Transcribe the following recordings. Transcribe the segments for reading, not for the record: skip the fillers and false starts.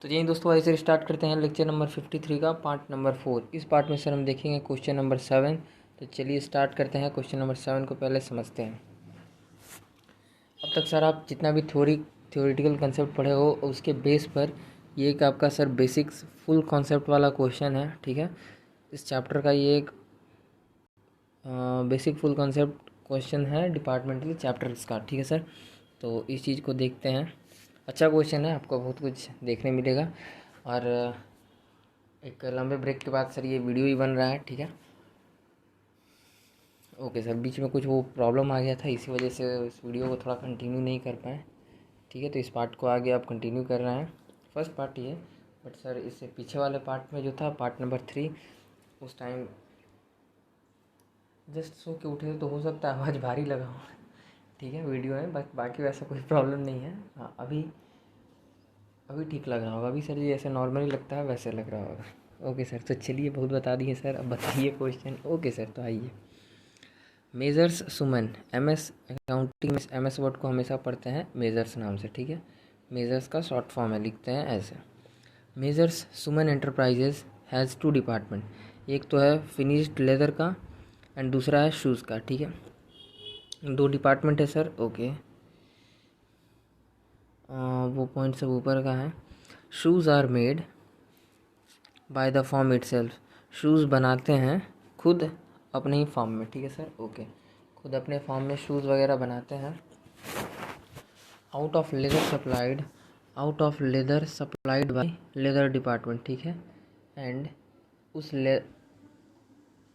तो यही दोस्तों ऐसे स्टार्ट करते हैं लेक्चर नंबर 53 का पार्ट नंबर 4। इस पार्ट में सर हम देखेंगे क्वेश्चन नंबर 7। तो चलिए स्टार्ट करते हैं। क्वेश्चन नंबर 7 को पहले समझते हैं। अब तक सर आप जितना भी थ्योरेटिकल कंसेप्ट पढ़े हो उसके बेस पर ये एक आपका सर बेसिक्स फुल कॉन्सेप्ट वाला क्वेश्चन है। ठीक है, इस चैप्टर का ये एक बेसिक फुल कॉन्सेप्ट क्वेश्चन है डिपार्टमेंटल चैप्टर इसका। ठीक है सर, तो इस चीज़ को देखते हैं। अच्छा क्वेश्चन है, आपको बहुत कुछ देखने मिलेगा। और एक लंबे ब्रेक के बाद सर ये वीडियो ही बन रहा है। ठीक है, ओके सर, बीच में कुछ वो प्रॉब्लम आ गया था, इसी वजह से इस वीडियो को थोड़ा कंटिन्यू नहीं कर पाए। ठीक है, तो इस पार्ट को आगे आप कंटिन्यू कर रहे हैं। फर्स्ट पार्ट ये, बट सर इससे पीछे वाले पार्ट में जो था पार्ट नंबर 3, उस टाइम जस्ट सो के उठे तो हो सकता है आवाज़ भारी लगा हो। ठीक है, वीडियो है, बस बाकी वैसा कोई प्रॉब्लम नहीं है। हाँ, अभी ठीक लग रहा होगा। अभी सर ये ऐसे नॉर्मली लगता है वैसे लग रहा होगा। ओके सर, तो चलिए बहुत बता दिए सर, अब बताइए क्वेश्चन। ओके सर, तो आइए। मेजर्स सुमन, एमएस अकाउंटिंग में एमएस वर्ड को हमेशा पढ़ते हैं मेजर्स नाम से। ठीक है, मेजर्स का शॉर्ट फॉर्म है, लिखते हैं ऐसे। Measures Suman enterprises has 2 department. एक तो है फिनिश्ड लेदर का एंड दूसरा है शूज़ का। ठीक है, 2 डिपार्टमेंट है सर। ओके, वो पॉइंट सब ऊपर का है। Shoes are made by the form itself. Shoes बनाते हैं खुद अपने ही फॉर्म में। ठीक है सर, ओके, खुद अपने फॉर्म में शूज़ वगैरह बनाते हैं। Out of leather supplied by leather department. ठीक है, एंड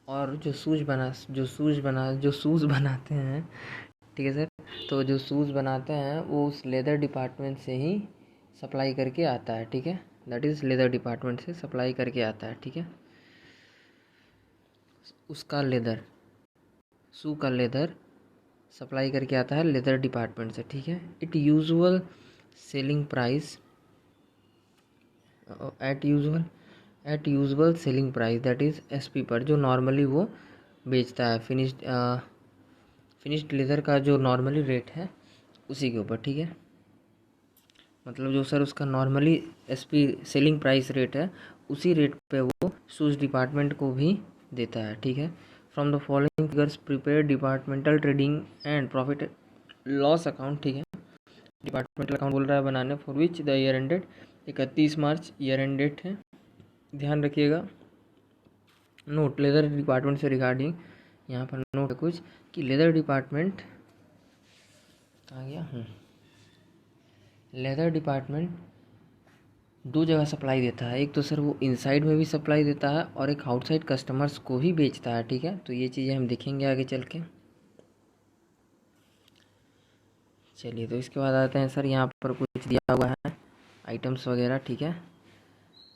और जो शूज़ बनाते हैं, ठीक है सर, तो जो शूज़ बनाते हैं वो उस लेदर डिपार्टमेंट से ही सप्लाई करके आता है। ठीक है, दैट इज़ लेदर डिपार्टमेंट से सप्लाई करके आता है। ठीक है, उसका लेदर, शू का लेदर सप्लाई करके आता है लेदर डिपार्टमेंट से। ठीक है, at usual selling price that is SP पर, जो नॉर्मली वो बेचता है फिनिश्ड लेदर का जो नॉर्मली रेट है उसी के ऊपर। ठीक है, मतलब जो सर उसका normally SP selling price rate है उसी रेट पे वो शूज़ डिपार्टमेंट को भी देता है। ठीक है, from the following figures prepare departmental trading and profit loss account. ठीक है, डिपार्टमेंटल अकाउंट बोल रहा है बनाने, for which the year ended 31 March year end date है, ध्यान रखिएगा। नोट, लेदर डिपार्टमेंट से रिगार्डिंग यहाँ पर नोट है कुछ कि लेदर डिपार्टमेंट आ गया। लेदर डिपार्टमेंट 2 जगह सप्लाई देता है। एक तो सर वो इनसाइड में भी सप्लाई देता है और एक आउटसाइड कस्टमर्स को भी बेचता है। ठीक है, तो ये चीज़ें हम देखेंगे आगे चल के। चलिए, तो इसके बाद आते हैं सर, यहाँ पर कुछ दिया हुआ है आइटम्स वगैरह। ठीक है,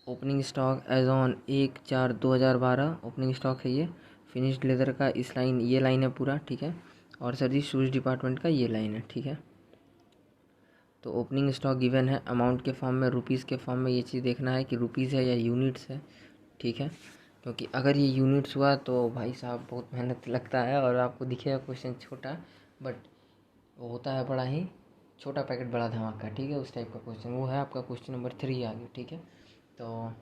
opening stock as on 1/4/2012 opening stock है ये फिनिश्ड लेदर का। इस लाइन, ये लाइन है पूरा। ठीक है, और सर जी शूज़ डिपार्टमेंट का ये लाइन है। ठीक है, तो ओपनिंग स्टॉक गिवन है अमाउंट के फॉर्म में, रुपीज़ के फॉर्म में। ये चीज़ देखना है कि रुपीज़ है या यूनिट्स है। ठीक है, क्योंकि अगर ये यूनिट्स हुआ तो भाई साहब बहुत मेहनत लगता है और आपको दिखेगा क्वेश्चन छोटा, बट वो होता है बड़ा ही छोटा पैकेट बड़ा धमाका। ठीक है, उस टाइप का क्वेश्चन वो है आपका क्वेश्चन नंबर 3 आगे। ठीक है, तो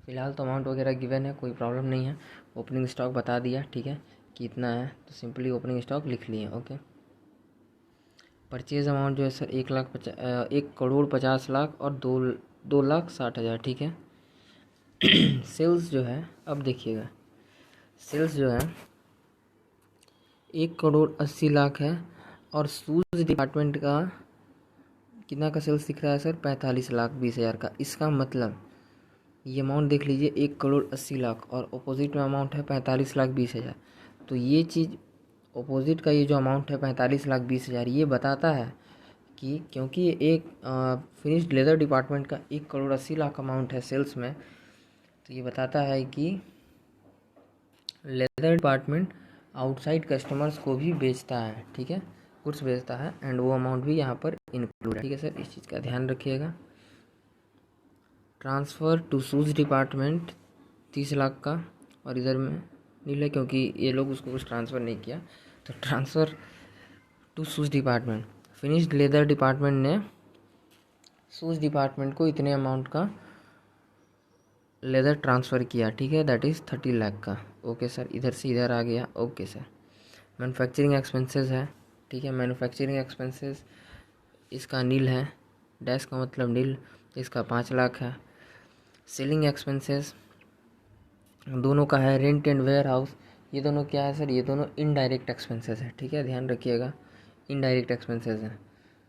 फिलहाल तो अमाउंट वगैरह गिवन है, कोई प्रॉब्लम नहीं है। ओपनिंग स्टॉक बता दिया। ठीक है, कितना है, तो सिंपली ओपनिंग स्टॉक लिख लिए। ओके, परचेज अमाउंट जो है सर 1,50,00,000 और 2,60,000। ठीक है, सेल्स जो है, अब देखिएगा, सेल्स जो है 1,80,00,000 है और शूज़ डिपार्टमेंट का कितना का सेल्स दिख रहा है सर, 45,20,000 का। इसका मतलब ये अमाउंट देख लीजिए, 1,80,00,000 और अपोजिट में अमाउंट है 45,20,000। तो ये चीज़ अपोजिट का ये जो अमाउंट है 45,20,000, ये बताता है कि क्योंकि ये एक फिनिश्ड लेदर डिपार्टमेंट का 1,80,00,000 अमाउंट है सेल्स में, तो ये बताता है कि लेदर डिपार्टमेंट आउटसाइड कस्टमर्स को भी बेचता है। ठीक है, गुड्स बेचता है एंड वो अमाउंट भी यहाँ पर इंक्लूड है। ठीक है सर, इस चीज़ का ध्यान रखिएगा। ट्रांसफ़र टू शूज़ डिपार्टमेंट 30,00,000 का, और इधर में नील है क्योंकि ये लोग उसको कुछ ट्रांसफ़र नहीं किया। तो transfer to shoes department, finished leather department ने शूज़ डिपार्टमेंट को इतने अमाउंट का लेदर ट्रांसफ़र किया, ठीक है, दैट इज़ 30 लाख का। ओके सर, इधर से इधर आ गया। ओके सर, मैन्युफैक्चरिंग एक्सपेंसेस है, ठीक है, मैन्युफैक्चरिंग एक्सपेंसेस इसका नील है, डैश का मतलब नील, इसका 5 लाख है। सेलिंग एक्सपेंसेस दोनों का है, रेंट एंड वेयर हाउस, ये दोनों क्या है सर, ये दोनों इनडायरेक्ट एक्सपेंसेस है, ठीक है, ध्यान रखिएगा, इनडायरेक्ट एक्सपेंसेस हैं।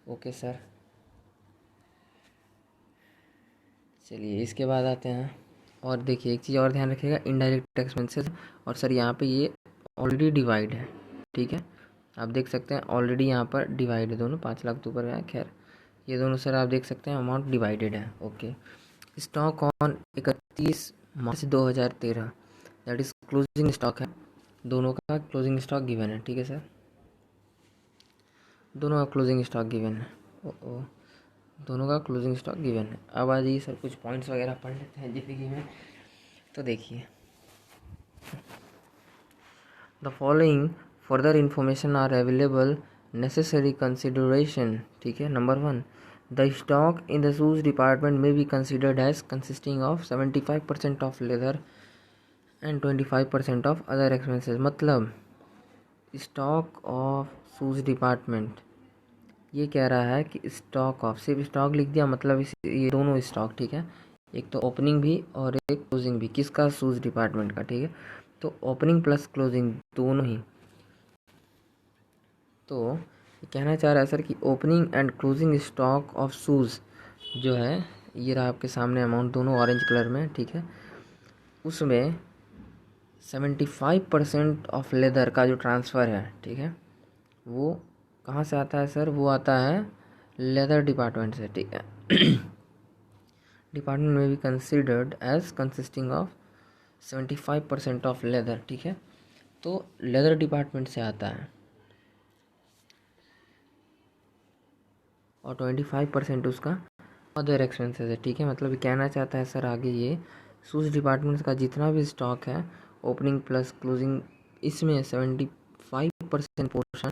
ओके सर, चलिए इसके बाद आते हैं, और देखिए एक चीज़ और ध्यान रखिएगा, इनडायरेक्ट एक्सपेंसेस, और सर यहाँ पे ये ऑलरेडी डिवाइड है, ठीक है, आप देख सकते हैं ऑलरेडी यहाँ पर डिवाइड है दोनों, 5 लाख तो ऊपर है, खैर ये दोनों सर आप देख सकते हैं अमाउंट डिवाइडेड है। Okay, stock on 31 March 2013 that is closing stock है, दोनों का क्लोजिंग स्टॉक गिवन है, ठीक है सर, दोनों का क्लोजिंग स्टॉक गिवन है। ओ दोनों का क्लोजिंग स्टॉक गिवन है। अब आ जाइए सर कुछ पॉइंट्स वगैरह पढ़ लेते हैं ज़िंदगी में। तो देखिए, the following further information are available, necessary consideration, ठीक है। Number 1, the stock in the shoes department में be considered as consisting of 75% of leather and 25% of other expenses. मतलब स्टॉक ऑफ शूज़ डिपार्टमेंट ये कह रहा है कि स्टॉक ऑफ, सिर्फ स्टॉक लिख दिया मतलब ये दोनों स्टॉक, ठीक है, एक तो ओपनिंग भी और एक क्लोजिंग भी, किसका, शूज़ डिपार्टमेंट का, ठीक है, तो ओपनिंग प्लस क्लोजिंग दोनों ही। तो कहना चाह रहा है सर कि opening and closing stock of shoes जो है, ये रहा आपके सामने अमाउंट, दोनों ऑरेंज कलर में, ठीक है, उसमें 75% ऑफ लेदर का जो ट्रांसफ़र है, ठीक है, वो कहाँ से आता है सर, वो आता है लेदर डिपार्टमेंट से, ठीक है। डिपार्टमेंट में भी considered as consisting of 75% of leather, ठीक है, तो लेदर डिपार्टमेंट से आता है, और 25% उसका अदर एक्सपेंसेस है, ठीक है। मतलब ये कहना चाहता है सर आगे, ये शूज़ डिपार्टमेंट का जितना भी स्टॉक है ओपनिंग प्लस क्लोजिंग, इसमें 75% पोर्शन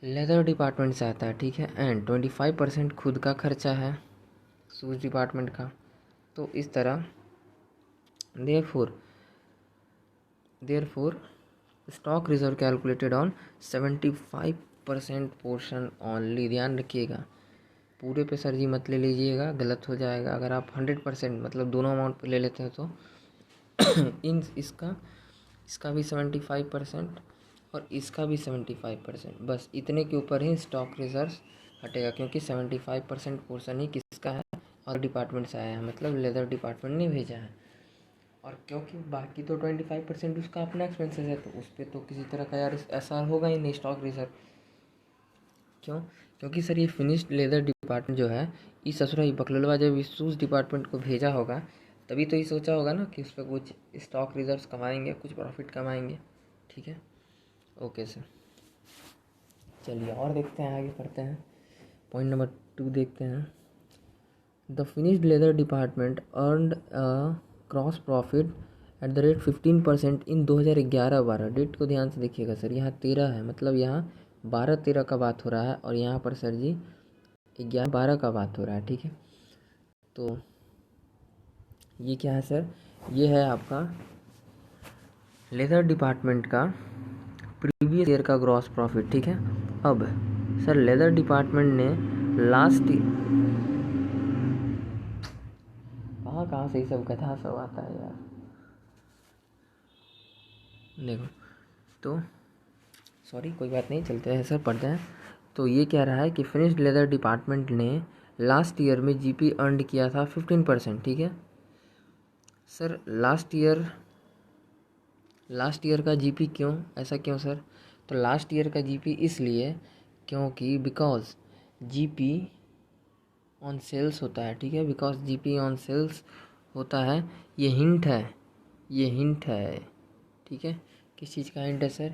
लेदर डिपार्टमेंट से आता है, ठीक है, एंड 25% खुद का खर्चा है शूज़ डिपार्टमेंट का। तो इस तरह therefore stock reserve calculated on 75% portion only. ध्यान रखिएगा, पूरे पे सर जी मत ले लीजिएगा, गलत हो जाएगा। अगर आप 100% मतलब दोनों अमाउंट पे ले लेते हैं तो इसका भी 75% और इसका भी 75%, बस इतने के ऊपर ही स्टॉक रिजर्व हटेगा, क्योंकि 75% पोर्शन ही किसका है, और डिपार्टमेंट से आया है, मतलब लेदर डिपार्टमेंट ने भेजा है, और क्योंकि बाकी तो 25% उसका अपना एक्सपेंसेस है, तो उस पर तो किसी तरह का यार ऐसा होगा ही नहीं स्टॉक रिजर्व। क्यों? क्योंकि सर ये फिनिश्ड लेदर डिपार्टमेंट जो है, इस ससुरा ही बकलवा जब इस शूज़ डिपार्टमेंट को भेजा होगा, तभी तो ये सोचा होगा ना कि उस पर कुछ स्टॉक रिजर्व्स कमाएंगे, कुछ प्रॉफिट कमाएंगे, ठीक है। ओके सर, चलिए और देखते हैं, आगे पढ़ते हैं, पॉइंट नंबर 2 देखते हैं। The finished leather department earned gross profit at the rate 15% in 2011-12। Date को ध्यान से देखिएगा सर, यहाँ 13 है, मतलब यहाँ 12-13 का बात हो रहा है, और यहाँ पर सर जी 11-12 का बात हो रहा है, ठीक है। तो ये क्या है सर, ये है आपका लेदर डिपार्टमेंट का प्रीवियस ईयर का ग्रॉस प्रॉफिट, ठीक है। अब सर लेदर डिपार्टमेंट ने लास्ट कहाँ से ये सब गधा सब आता है यार, देखो, तो सॉरी कोई बात नहीं, चलते हैं सर, पढ़ते हैं। तो ये कह रहा है कि फिनिश्ड लेदर डिपार्टमेंट ने लास्ट ईयर में जीपी अर्न किया था 15%, ठीक है सर। लास्ट ईयर का जीपी क्यों, ऐसा क्यों सर, तो लास्ट ईयर का जीपी इसलिए क्योंकि बिकॉज जीपी ऑन सेल्स होता है, ठीक है, बिकॉज जीपी ऑन सेल्स होता है, ये हिंट है, ये हिंट है, ठीक है। किस चीज़ का हिंट है सर,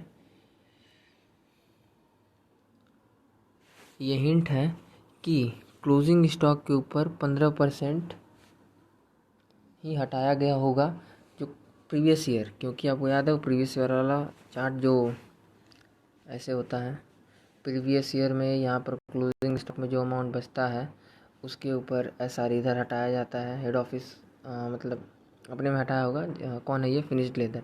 ये हिंट है कि क्लोजिंग स्टॉक के ऊपर 15% ही हटाया गया होगा जो प्रीवियस ईयर, क्योंकि आपको याद है वो प्रीवियस ईयर वाला चार्ट जो ऐसे होता है, प्रीवियस ईयर में यहाँ पर क्लोजिंग स्टॉक में जो अमाउंट बचता है उसके ऊपर SR इधर हटाया जाता है, हेड ऑफिस मतलब अपने में हटाया होगा। कौन है ये? Finished leather,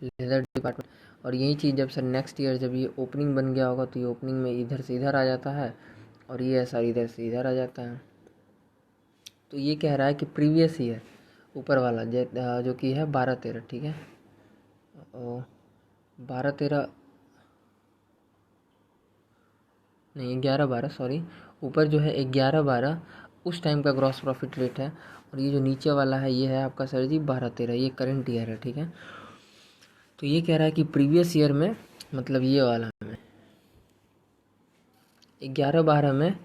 leather department. और यही चीज़ जब सर नेक्स्ट ईयर जब ये ओपनिंग बन गया होगा तो ये ओपनिंग में इधर से इधर आ जाता है और ये SR इधर से इधर आ जाता है। तो ये कह रहा है कि प्रीवियस ईयर ऊपर वाला जो कि है 12-13, ठीक है, 12-13 नहीं 11-12 सॉरी, ऊपर जो है 11-12 उस टाइम का ग्रॉस प्रॉफिट रेट है और ये जो नीचे वाला है ये है आपका सर जी 12-13, ये करंट ईयर है, ठीक है। तो ये कह रहा है कि प्रीवियस ईयर में मतलब ये वाला में 11-12 में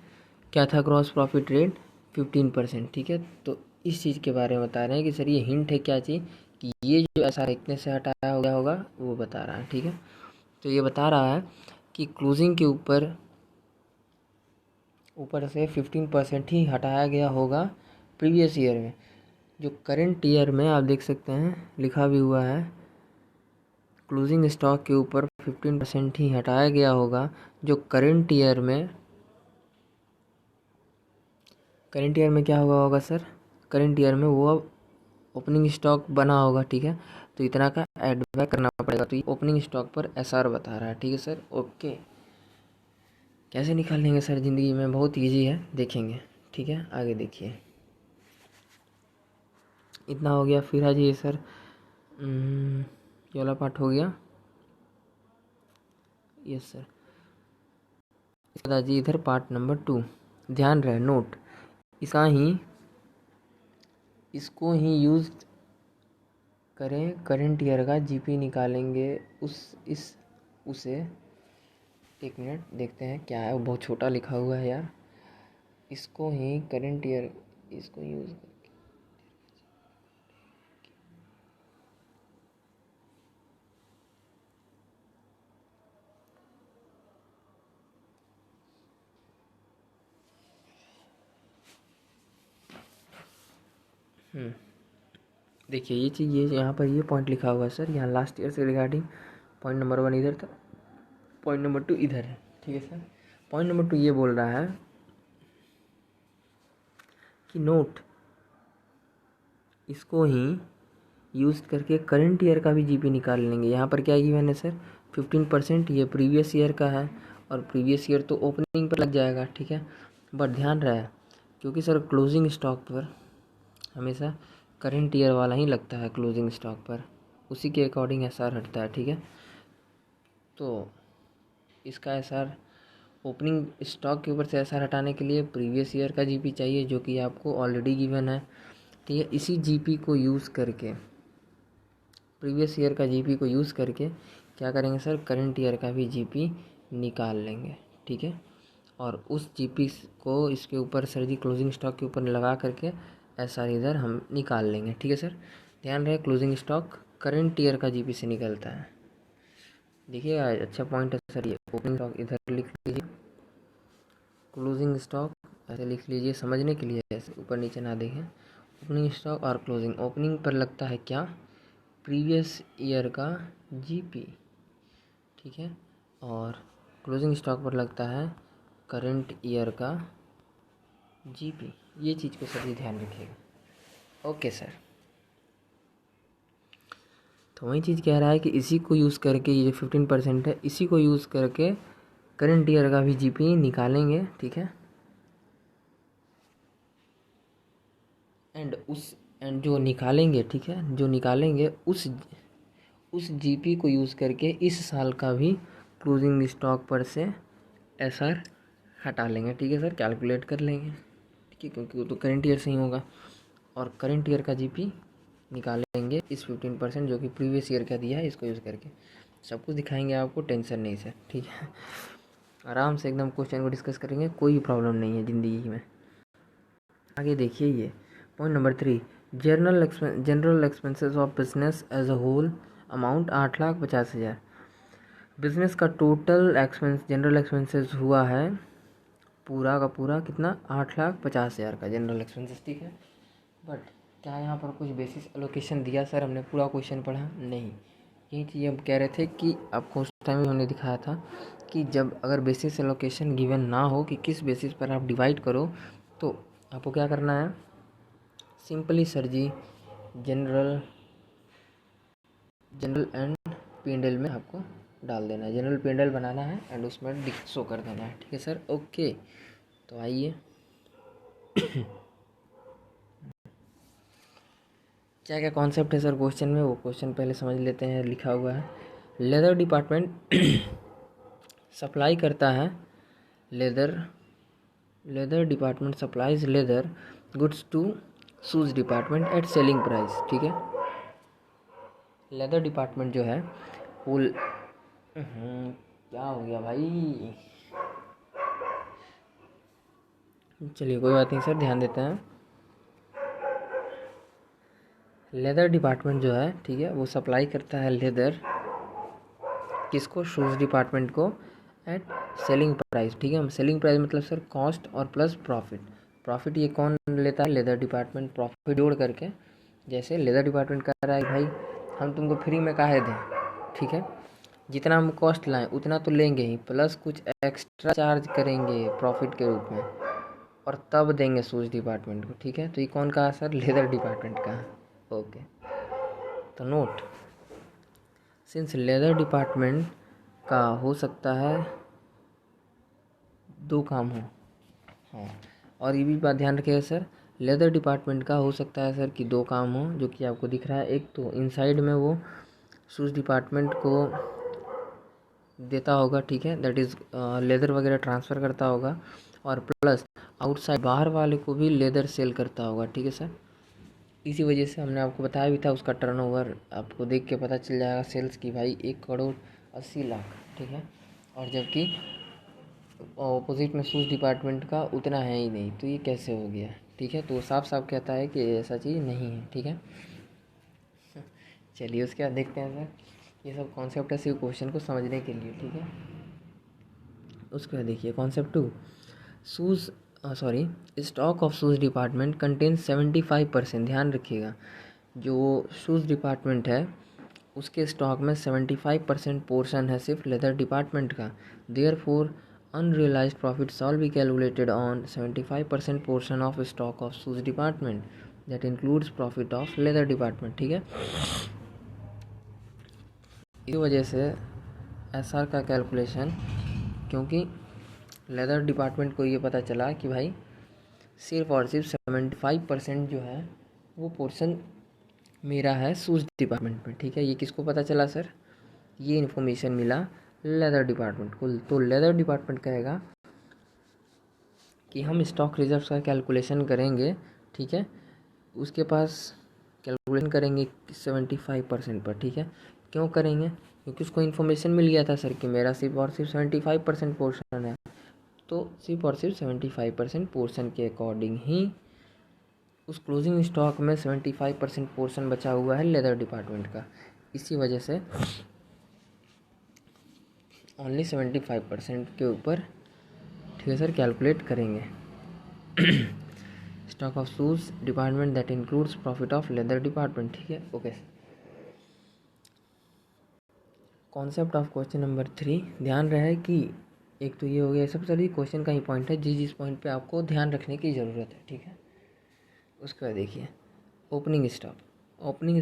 क्या था ग्रॉस प्रॉफिट रेट? 15%, ठीक है। तो इस चीज़ के बारे में बता रहे हैं कि सर ये हिंट है क्या चीज़ कि ये जो ऐसा इतने से हटाया हो गया होगा वो बता रहा है, ठीक है। तो ये बता रहा है कि क्लोजिंग के ऊपर से 15% ही हटाया गया होगा प्रीवियस ईयर में। जो करंट ईयर में आप देख सकते हैं लिखा भी हुआ है, क्लोजिंग स्टॉक के ऊपर 15% ही हटाया गया होगा। जो करंट ईयर में क्या हुआ होगा सर? करंट ईयर में वो ओपनिंग स्टॉक बना होगा, ठीक है। तो इतना का एड बैक करना पड़ेगा। तो ये ओपनिंग स्टॉक पर SR बता रहा है, ठीक है सर। ओके, कैसे निकाल लेंगे सर ज़िंदगी में? बहुत इजी है, देखेंगे, ठीक है। आगे देखिए, इतना हो गया। फिर आ जाइए सर, ये वाला पार्ट हो गया। यस सर, इसके बाद जी इधर पार्ट नंबर 2। ध्यान रहे, नोट इसको ही यूज़ करें। करंट ईयर का GP निकालेंगे उसे एक मिनट देखते हैं क्या है, वो बहुत छोटा लिखा हुआ है यार। इसको ही करंट ईयर इसको यूज़ देखिए ये चीज़, ये यहाँ पर ये पॉइंट लिखा हुआ है सर, यहाँ लास्ट ईयर से रिगार्डिंग पॉइंट नंबर 1 इधर था, पॉइंट नंबर 2 इधर है, ठीक है सर। पॉइंट नंबर 2 ये बोल रहा है कि नोट इसको ही यूज़ करके करंट ईयर का भी GP निकाल लेंगे। यहाँ पर क्या गिवन है सर? 15%। ये प्रीवियस ईयर का है और प्रीवियस ईयर तो ओपनिंग पर लग जाएगा, ठीक है। बट ध्यान रहे, क्योंकि सर क्लोजिंग स्टॉक पर हमेशा करंट ईयर वाला ही लगता है, क्लोजिंग स्टॉक पर उसी के अकॉर्डिंग SR हटता है, ठीक है। तो इसका SR ओपनिंग स्टॉक के ऊपर से SR हटाने के लिए प्रीवियस ईयर का GP चाहिए, जो कि आपको ऑलरेडी गिवन है, ठीक है। इसी GP को यूज़ करके, प्रीवियस ईयर का GP को यूज़ करके क्या करेंगे सर? करंट ईयर का भी GP निकाल लेंगे, ठीक है। और उस GP को इसके ऊपर सर जी क्लोजिंग स्टॉक के ऊपर लगा करके SR इधर हम निकाल लेंगे, ठीक है सर। ध्यान रहे, क्लोजिंग स्टॉक करंट ईयर का GP से निकलता है। देखिएगा, अच्छा पॉइंट है सर ये। ओपनिंग स्टॉक इधर लिख लीजिए, क्लोजिंग स्टॉक ऐसे लिख लीजिए समझने के लिए, ऐसे ऊपर नीचे ना देखें। ओपनिंग स्टॉक और क्लोजिंग, ओपनिंग पर लगता है क्या? प्रीवियस ईयर का GP, ठीक है। और क्लोजिंग स्टॉक पर लगता है करंट ईयर का GP। ये चीज़ को सभी ध्यान रखिएगा, ओके सर। तो वही चीज़ कह रहा है कि इसी को यूज़ करके, ये जो 15% है इसी को यूज़ करके करंट ईयर का भी GP निकालेंगे, ठीक है। एंड जो निकालेंगे, ठीक है, जो निकालेंगे उस GP को यूज़ करके इस साल का भी क्लोजिंग स्टॉक पर से SR हटा लेंगे, ठीक है सर। कैलकुलेट कर लेंगे, ठीक है, क्योंकि वो तो करंट ईयर से ही होगा। और करंट ईयर का GP निकालेंगे इस 15% जो कि प्रीवियस ईयर का दिया है, इसको यूज़ करके सब कुछ दिखाएंगे आपको, टेंशन नहीं सर, ठीक है। आराम से एकदम क्वेश्चन को डिस्कस करेंगे, कोई प्रॉब्लम नहीं है ज़िंदगी में। आगे देखिए, ये point number 3, general expenses of business as a whole amount 8,50,000। Business का टोटल एक्सपेंस, जनरल एक्सपेंसेस हुआ है पूरा का पूरा कितना? 8,50,000 का जनरल एक्सपेंसेस, ठीक है। बट क्या यहाँ पर कुछ बेसिस एलोकेशन दिया सर? हमने पूरा क्वेश्चन पढ़ा नहीं। यही चीज़ हम कह रहे थे कि आपको उस टाइम में हमने दिखाया था कि जब अगर बेसिस एलोकेशन गिवन ना हो कि किस बेसिस पर आप डिवाइड करो, तो आपको क्या करना है, simply sir ji general and P&L में आपको डाल देना है, जनरल P&L बनाना है एंड उसमें शो कर देना है। ठीक है सर, ओके। तो आइए क्या क्या कॉन्सेप्ट है सर क्वेश्चन में, वो क्वेश्चन पहले समझ लेते हैं। लिखा हुआ है लेदर डिपार्टमेंट सप्लाई करता है, leather department supplies leather goods to shoes department at selling price. ठीक है, लेदर डिपार्टमेंट जो है वो क्या हो गया भाई, चलिए कोई बात नहीं सर, ध्यान देते हैं। लेदर डिपार्टमेंट जो है, ठीक है, वो सप्लाई करता है लेदर किसको, शूज़ डिपार्टमेंट को एट सेलिंग प्राइस। ठीक है, सेलिंग प्राइस मतलब सर कॉस्ट और प्लस प्रॉफिट। प्रॉफिट ये कौन लेता है, लेदर डिपार्टमेंट, प्रॉफिट जोड़ करके। जैसे लेदर डिपार्टमेंट कह रहा है भाई हम तुमको फ्री में काहे दें, ठीक है, जितना हम कॉस्ट लाएं उतना तो लेंगे ही, प्लस कुछ एक्स्ट्रा चार्ज करेंगे प्रॉफिट के रूप में और तब देंगे शूज़ डिपार्टमेंट को। ठीक है, तो ये कौन का है सर, लेदर डिपार्टमेंट का है। ओके, तो नोट, सिंस लेदर डिपार्टमेंट का हो सकता है दो काम हो, हाँ, और ये भी बात ध्यान रखिएगा सर, लेदर डिपार्टमेंट का हो सकता है सर कि दो काम हो, जो कि आपको दिख रहा है। एक तो इनसाइड में वो शूज़ डिपार्टमेंट को देता होगा, ठीक है, दैट इज़ लेदर वगैरह ट्रांसफ़र करता होगा, और प्लस आउटसाइड बाहर वाले को भी लेदर सेल करता होगा। ठीक है सर, इसी वजह से हमने आपको बताया भी था, उसका टर्नओवर आपको देख के पता चल जाएगा सेल्स की, भाई 1,80,00,000। ठीक है, और जबकि ऑपोजिट में शूज़ डिपार्टमेंट का उतना है ही नहीं, तो ये कैसे हो गया। ठीक है, तो साफ साफ कहता है कि ऐसा चीज़ नहीं है। ठीक है, चलिए उसके बाद देखते हैं सर, ये सब कॉन्सेप्ट है सिर्फ क्वेश्चन को समझने के लिए। ठीक है, उसके बाद देखिए concept 2, shoes stock of shoes department contain 75%। ध्यान रखिएगा, जो शूज़ डिपार्टमेंट है उसके स्टॉक में 75% पोर्शन है सिर्फ लेदर डिपार्टमेंट का। Therefore unrealised profit shall be calculated on 75% portion of stock of shoes department that includes profit of leather department. ठीक है, इस वजह से SR का कैलकुलेशन, क्योंकि लेदर डिपार्टमेंट को ये पता चला कि भाई सिर्फ और सिर्फ 75% जो है वो पोर्शन मेरा है शूज़ डिपार्टमेंट में। ठीक है, ये किसको पता चला सर, ये इन्फॉर्मेशन मिला लेदर डिपार्टमेंट को। तो लेदर डिपार्टमेंट कहेगा कि हम स्टॉक रिजर्व का कैलकुलेशन करेंगे। ठीक है, उसके पास कैलकुलेशन करेंगे 75% पर। ठीक है, क्यों करेंगे, क्योंकि उसको इन्फॉर्मेशन मिल गया था सर कि मेरा सिर्फ और सिर्फ 75% पोर्शन है, तो सिर्फ और सिर्फ 75% पोर्शन के अकॉर्डिंग ही उस क्लोजिंग स्टॉक में 75% पोर्शन बचा हुआ है लेदर डिपार्टमेंट का। इसी वजह से ओनली 75% के ऊपर, ठीक है सर, कैलकुलेट करेंगे stock of shoes department that includes profit of leather department. ठीक है, okay. Concept of question number 3, ध्यान रहे कि एक तो ये हो गया, सबसे बड़ी क्वेश्चन का ही पॉइंट है जिस पॉइंट पे आपको ध्यान रखने की ज़रूरत है। ठीक है, उसके बाद देखिए opening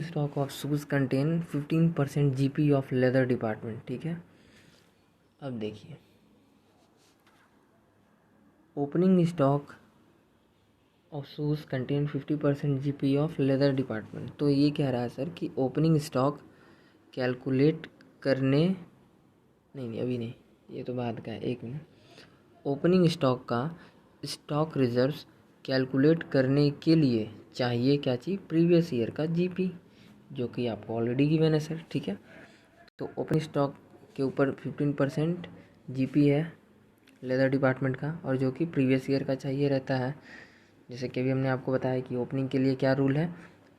stock of shoes contain 15% GP of leather department. ठीक है, अब देखिए opening stock of shoes contain 50% GP of leather department. तो ये कह रहा है सर कि ओपनिंग स्टॉक कैलकुलेट करने, नहीं अभी नहीं, ये तो बाद का है, एक मिनट। ओपनिंग स्टॉक का स्टॉक रिजर्व्स कैलकुलेट करने के लिए चाहिए क्या चीज़, प्रीवियस ईयर का GP, जो कि आपको ऑलरेडी गिवन है सर। ठीक है, तो ओपनिंग स्टॉक के ऊपर 15% GP है लेदर डिपार्टमेंट का, और जो कि प्रीवियस ईयर का चाहिए रहता है। जैसे कि अभी हमने आपको बताया कि ओपनिंग के लिए क्या रूल है,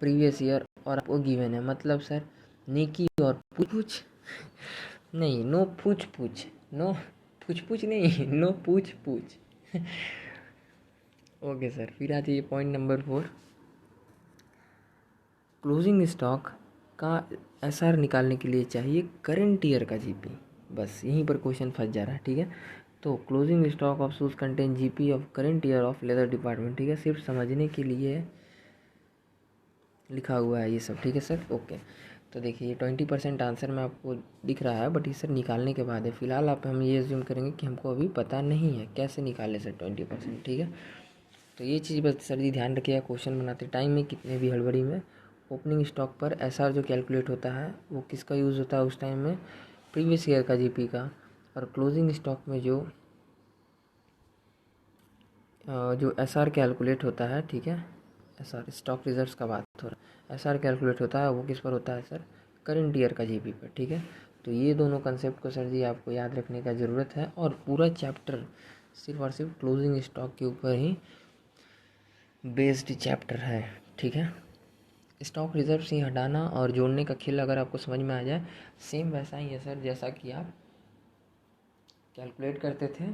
प्रीवियस ईयर, और आपको गिवन है, मतलब सर नेकी और पूछ नहीं, नो पूछ पूछ, नो पूछ पूछ नहीं, नो पूछ पूछ ओके सर, फिर आ जाइए पॉइंट नंबर 4, क्लोजिंग स्टॉक का SR निकालने के लिए चाहिए करंट ईयर का GP। बस यहीं पर क्वेश्चन फंस जा रहा है। ठीक है, तो closing stock of shoes contain GP of current year of leather department, ठीक है, सिर्फ समझने के लिए लिखा हुआ है ये सब, ठीक है सर। ओके, तो देखिए 20% आंसर में आपको दिख रहा है, बट ये सर निकालने के बाद है। फिलहाल आप हम ये एज्यूम करेंगे कि हमको अभी पता नहीं है कैसे निकाले सर 20%, ठीक है। तो ये चीज़ बस सर जी ध्यान रखिएगा, क्वेश्चन बनाते टाइम में कितने भी हड़बड़ी में ओपनिंग स्टॉक पर एसआर जो कैलकुलेट होता है वो किसका यूज़ होता है उस टाइम में, प्रीवियस ईयर का जीपी का। और क्लोजिंग स्टॉक में जो एसआर कैलकुलेट होता है, ठीक है, एसआर स्टॉक रिजर्व्स का बात हो रहा है, एसआर कैलकुलेट होता है वो किस पर होता है सर, करंट ईयर का जीपी पर, ठीक है। तो ये दोनों कंसेप्ट को सर जी आपको याद रखने का ज़रूरत है, और पूरा चैप्टर सिर्फ और सिर्फ क्लोजिंग स्टॉक के ऊपर ही बेस्ड चैप्टर है, ठीक है। स्टॉक रिजर्व ही हटाना और जोड़ने का खेल अगर आपको समझ में आ जाए, सेम वैसा ही है सर जैसा कि आप कैलकुलेट करते थे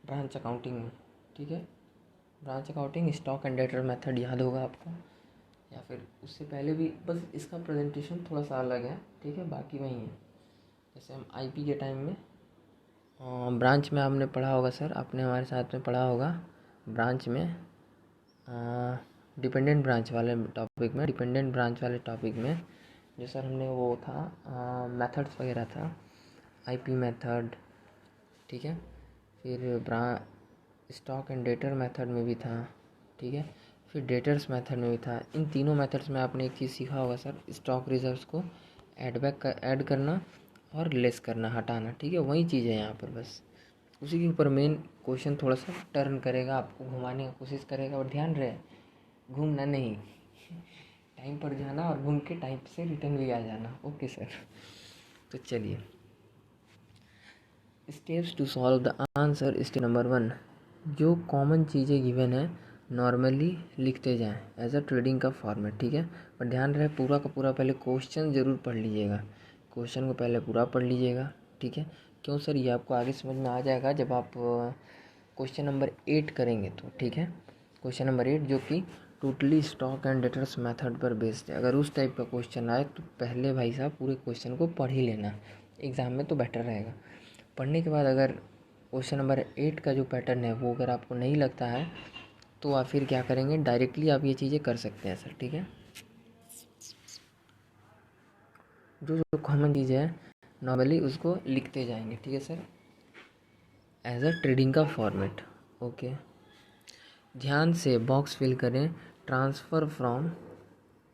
ब्रांच अकाउंटिंग में, ठीक है। Branch accounting stock and debtor method याद होगा आपको, या फिर उससे पहले भी, बस इसका प्रेजेंटेशन थोड़ा सा अलग है, ठीक है, बाकी वही है। जैसे हम आईपी के टाइम में ब्रांच में आपने पढ़ा होगा सर, आपने हमारे साथ में पढ़ा होगा ब्रांच में, डिपेंडेंट ब्रांच वाले टॉपिक में जो सर हमने वो था मेथड्स वगैरह था, आईपी मेथड, ठीक है, फिर स्टॉक एंड डेटर मेथड में भी था, ठीक है, फिर डेटर्स मेथड में भी था। इन तीनों मेथड्स में आपने एक चीज़ सीखा होगा सर, स्टॉक रिजर्व्स को ऐड करना और लेस करना, हटाना, ठीक है, वही चीज़ है यहाँ पर, बस उसी के ऊपर मेन क्वेश्चन थोड़ा सा टर्न करेगा, आपको घुमाने की कोशिश करेगा, और ध्यान रहे घूमना नहीं, टाइम पर जाना और घूम के टाइम से रिटर्न भी आ जाना। ओके सर, तो चलिए steps to solve the answer. Step number 1, जो कॉमन चीज़ें गिवन है नॉर्मली लिखते जाएं एज अ ट्रेडिंग का फॉर्मेट, ठीक है। पर ध्यान रहे पूरा का पूरा पहले क्वेश्चन ज़रूर पढ़ लीजिएगा, क्वेश्चन को पहले पूरा पढ़ लीजिएगा, ठीक है। क्यों सर, ये आपको आगे समझ में आ जाएगा जब आप क्वेश्चन नंबर 8 करेंगे तो, ठीक है। क्वेश्चन नंबर 8 जो कि totally stock and debtors method पर बेस्ड है, अगर उस टाइप का क्वेश्चन आए तो पहले भाई साहब पूरे क्वेश्चन को पढ़ ही लेना एग्ज़ाम में, तो बेटर रहेगा। पढ़ने के बाद अगर क्वेश्चन नंबर 8 का जो पैटर्न है वो अगर आपको नहीं लगता है तो आप फिर क्या करेंगे, डायरेक्टली आप ये चीज़ें कर सकते हैं सर, ठीक है। जो जो कॉमन चीज़ है नॉर्मली उसको लिखते जाएंगे, ठीक है सर, एज अ ट्रेडिंग का फॉर्मेट। ओके, ध्यान से बॉक्स फिल करें, transfer from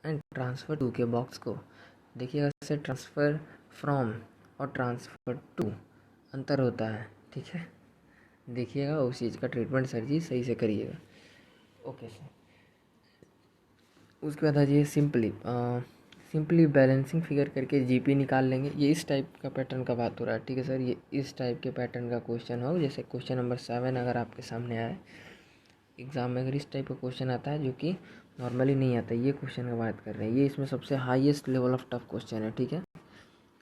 and transfer to के बॉक्स को देखिएगा सर, ट्रांसफ़र फ्रॉम और ट्रांसफ़र टू अंतर होता है, ठीक है, देखिएगा उस चीज़ का ट्रीटमेंट सर जी सही से करिएगा। ओके सर, उसके बाद आ जाइए सिंपली बैलेंसिंग फिगर करके जीपी निकाल लेंगे। ये इस टाइप का पैटर्न का बात हो रहा है, ठीक है सर, ये इस टाइप के पैटर्न का क्वेश्चन हो, जैसे क्वेश्चन नंबर 7 अगर आपके सामने आए एग्ज़ाम में, अगर इस टाइप का क्वेश्चन आता है जो कि नॉर्मली नहीं आता, ये क्वेश्चन का बात कर रहे हैं, ये इसमें सबसे highest level of tough question है, ठीक है,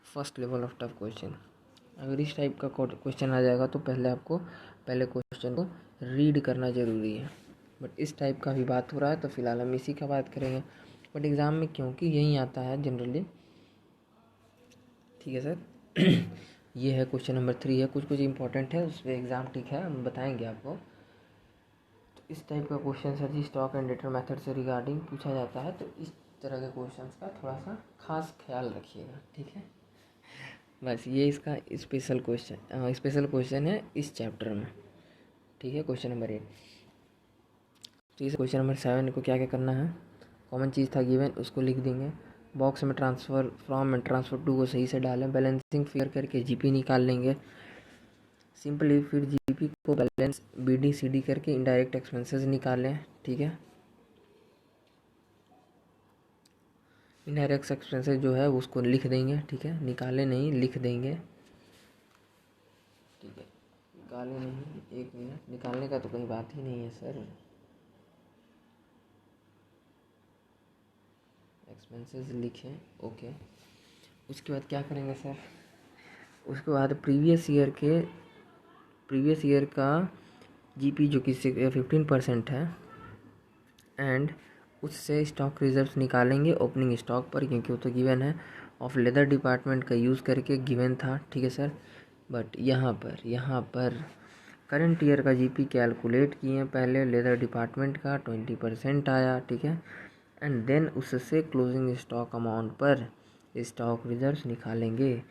first level of tough question. अगर इस टाइप का क्वेश्चन आ जाएगा तो पहले आपको पहले क्वेश्चन को रीड करना ज़रूरी है, बट इस टाइप का भी बात हो रहा है तो फिलहाल हम इसी का बात करेंगे, बट एग्ज़ाम में क्योंकि यही आता है जनरली, ठीक है सर। ये है क्वेश्चन नंबर 3 है, कुछ इंपॉर्टेंट है उस पर एग्ज़ाम, ठीक है, हम बताएंगे आपको। तो इस टाइप का question sir ji stock and debtor method से रिगार्डिंग पूछा जाता है, तो इस तरह के क्वेश्चन का थोड़ा सा खास ख्याल रखिएगा, ठीक है। बस ये इसका स्पेशल क्वेश्चन है इस चैप्टर में, ठीक है, क्वेश्चन नंबर 8। तो इस क्वेश्चन नंबर 7 को क्या क्या करना है, कॉमन चीज़ था गिवन उसको लिख देंगे, बॉक्स में transfer from and transfer to को सही से डालें, बैलेंसिंग फिगर करके जीपी निकाल लेंगे सिंपली, फिर जीपी को बैलेंस बीडी सीडी करके इनडायरेक्ट एक्सपेंसेस निकालें, ठीक है। इनडायरेक्ट एक्सपेंसेस जो है उसको लिख देंगे, ठीक है, निकाले नहीं लिख देंगे, ठीक है, निकाले नहीं, एक मिनट, निकालने का तो कोई बात ही नहीं है सर, एक्सपेंसेस लिखें, ओके। उसके बाद क्या करेंगे सर, उसके बाद प्रीवियस ईयर का जीपी जो कि 15% है, एंड उससे स्टॉक रिजर्व्स निकालेंगे ओपनिंग स्टॉक पर, क्योंकि वो तो गिवन है, ऑफ लेदर डिपार्टमेंट का यूज़ करके गिवन था, ठीक है सर। बट यहाँ पर करंट ईयर का जीपी कैलकुलेट किए पहले, लेदर डिपार्टमेंट का 20% आया, ठीक है। एंड देन उससे क्लोजिंग स्टॉक अमाउंट पर स्टॉक रिजर्व्स निकालेंगे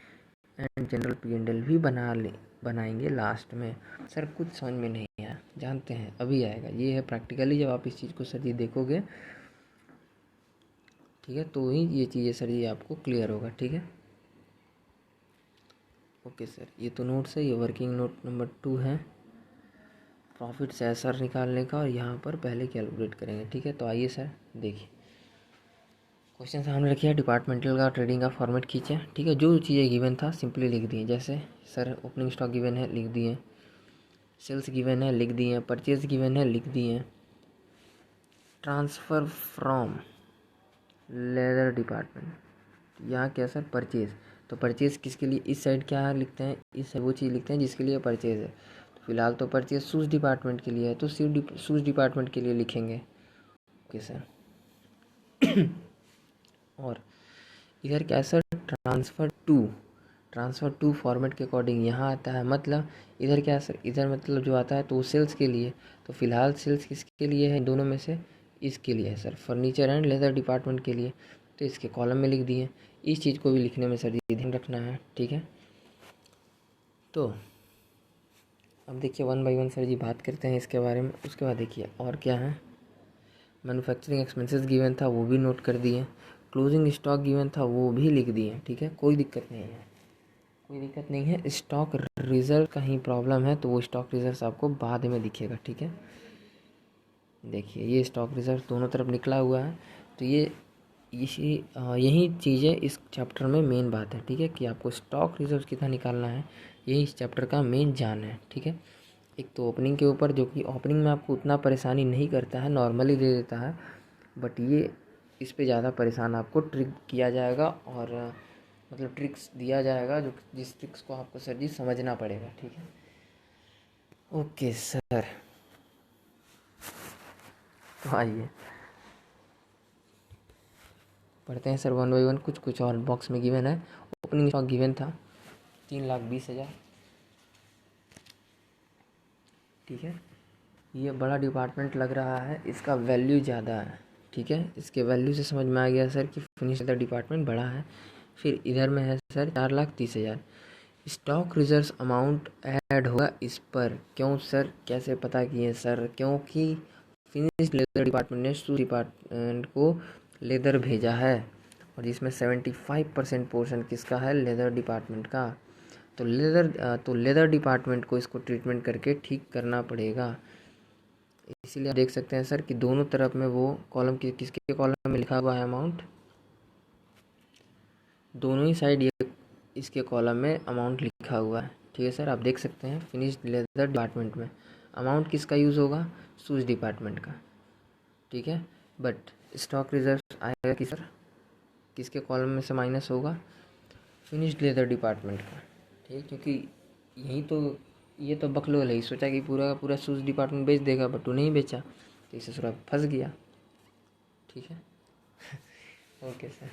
एंड जनरल P&L भी बनाएंगे लास्ट में। सर कुछ समझ में नहीं आया, जानते हैं अभी आएगा। ये है प्रैक्टिकली जब आप इस चीज़ को सर जी देखोगे, ठीक है, तो ही ये चीज़ें सर जी आपको क्लियर होगा, ठीक है। ओके सर, ये तो नोट्स है, ये वर्किंग नोट नंबर 2 है, प्रॉफिट से एसआर निकालने का, और यहाँ पर पहले कैलकुलेट करेंगे, ठीक है। तो आइए सर देखिए, क्वेश्चन सामने रखिए, डिपार्टमेंटल का ट्रेडिंग का फॉर्मेट खींचे, ठीक है। जो चीज़ें गिवन था सिंपली लिख दिए, जैसे सर ओपनिंग स्टॉक गिवन है लिख दिए, सेल्स गिवन है लिख दिए, परचेज गिवन है लिख दिए, ट्रांसफ़र फ्रॉम लेदर डिपार्टमेंट, यहाँ क्या सर परचेज़, तो परचेज़ किसके लिए, इस साइड क्या लिखते हैं, इस वो चीज़ लिखते हैं जिसके लिए परचेज़ है। तो फिलहाल तो परचेज़ शूज़ डिपार्टमेंट के लिए है, तो शूज़ डिपार्टमेंट के लिए लिखेंगे, ओके सर। और इधर क्या है सर, ट्रांसफ़र टू फॉर्मेट के अकॉर्डिंग यहाँ आता है, मतलब इधर क्या है सर, इधर मतलब जो आता है तो वो सेल्स के लिए, तो फिलहाल सेल्स किसके लिए है, दोनों में से इसके लिए है sir, furniture and leather department के लिए, तो इसके कॉलम में लिख दिए। इस चीज़ को भी लिखने में सर ये ध्यान रखना है, ठीक है। तो अब देखिए 1 बाय 1 सर जी बात करते हैं इसके बारे में। उसके बाद देखिए और क्या है, मैन्युफैक्चरिंग एक्सपेंसेस गिवन था वो भी नोट कर दिए, क्लोजिंग स्टॉक गिवन था वो भी लिख दिए, ठीक है, कोई दिक्कत नहीं है, कोई दिक्कत नहीं है। स्टॉक रिजर्व का ही प्रॉब्लम है, तो वो स्टॉक रिजर्व आपको बाद में दिखेगा, ठीक है। देखिए ये स्टॉक रिजर्व दोनों तरफ निकला हुआ है, तो ये यही चीज़ें इस चैप्टर में मेन बात है, ठीक है, कि आपको स्टॉक रिजर्व कितना निकालना है, यही इस चैप्टर का मेन जान है, ठीक है। एक तो ओपनिंग के ऊपर, जो कि ओपनिंग में आपको उतना परेशानी नहीं करता है, नॉर्मली दे देता है, बट ये इस पे ज़्यादा परेशान आपको ट्रिक किया जाएगा, और मतलब ट्रिक्स दिया जाएगा, जो जिस ट्रिक्स को आपको सर जी समझना पड़ेगा, ठीक है। ओके सर, तो आइए पढ़ते हैं सर 1 बाय 1, कुछ और बॉक्स में गिवन है। ओपनिंग स्टॉक गिवन था 3,20,000, ठीक है। ये बड़ा डिपार्टमेंट लग रहा है, इसका वैल्यू ज़्यादा है, ठीक है। इसके वैल्यू से समझ में आ गया सर कि फिनिश द डिपार्टमेंट बड़ा है। फिर इधर में है sir 4,30,000, stock reserve amount add होगा इस पर, क्यों सर, कैसे पता किए सर, क्योंकि फिनिश लेदर डिपार्टमेंट ने शू डिपार्टमेंट को लेदर भेजा है, और जिसमें 75% पोर्शन किसका है, लेदर डिपार्टमेंट का। तो लेदर डिपार्टमेंट को इसको ट्रीटमेंट करके ठीक करना पड़ेगा। इसीलिए आप देख सकते हैं सर कि दोनों तरफ में वो कॉलम किसके कॉलम में लिखा हुआ है अमाउंट, दोनों ही साइड ये इसके कॉलम में अमाउंट लिखा हुआ है, ठीक है सर। आप देख सकते हैं फिनिश्ड लेदर डिपार्टमेंट में अमाउंट किसका यूज़ होगा, शूज़ डिपार्टमेंट का, ठीक है। बट स्टॉक रिजर्व आएगा कि सर, किसके कॉलम में से माइनस होगा, फिनिश्ड लेदर डिपार्टमेंट का, ठीक है। क्योंकि यही तो ये तो बकलोल है, सोचा कि पूरा पूरा शूज़ डिपार्टमेंट बेच देगा, बट वो नहीं बेचा, तो इसे थोड़ा फंस गया, ठीक है। ओके सर,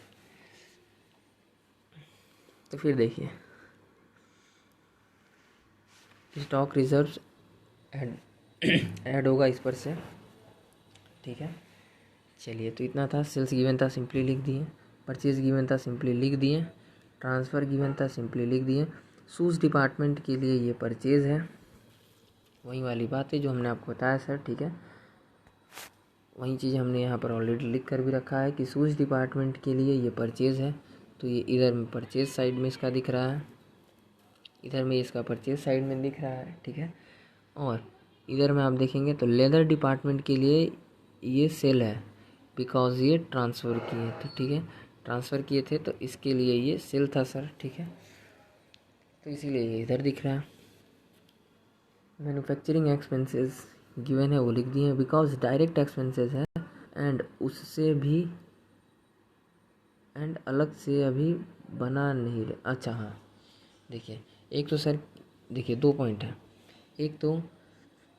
तो फिर देखिए स्टॉक रिजर्व्स ऐड ऐड होगा इस पर से, ठीक है। चलिए तो इतना था, सेल्स गिवन था सिंपली लिख दिए, परचेज गिवन था सिंपली लिख दिए, ट्रांसफ़र गिवन था सिंपली लिख दिए। शूज़ डिपार्टमेंट के लिए ये परचेज़ है, वही वाली बात है जो हमने आपको बताया सर, ठीक है। वही चीज़ हमने यहाँ पर ऑलरेडी लिख कर भी रखा है कि शूज़ डिपार्टमेंट के लिए ये परचेज़ है, तो ये इधर में परचेज़ साइड में इसका दिख रहा है, इधर में इसका परचेज़ साइड में दिख रहा है, ठीक है। और इधर में आप देखेंगे तो लेदर डिपार्टमेंट के लिए ये सेल है, बिकॉज़ ये ट्रांसफ़र किए थे, ठीक है, ट्रांसफ़र किए थे, तो इसके लिए ये सेल था सर, ठीक है, तो इसीलिए ये इधर दिख रहा है। मैन्युफैक्चरिंग एक्सपेंसेस गिवन है वो लिख दिए, बिकॉज डायरेक्ट एक्सपेंसेस है एंड उससे भी एंड अलग से अभी बना नहीं रहे। अच्छा हाँ, देखिए एक तो सर देखिए 2 पॉइंट है, एक तो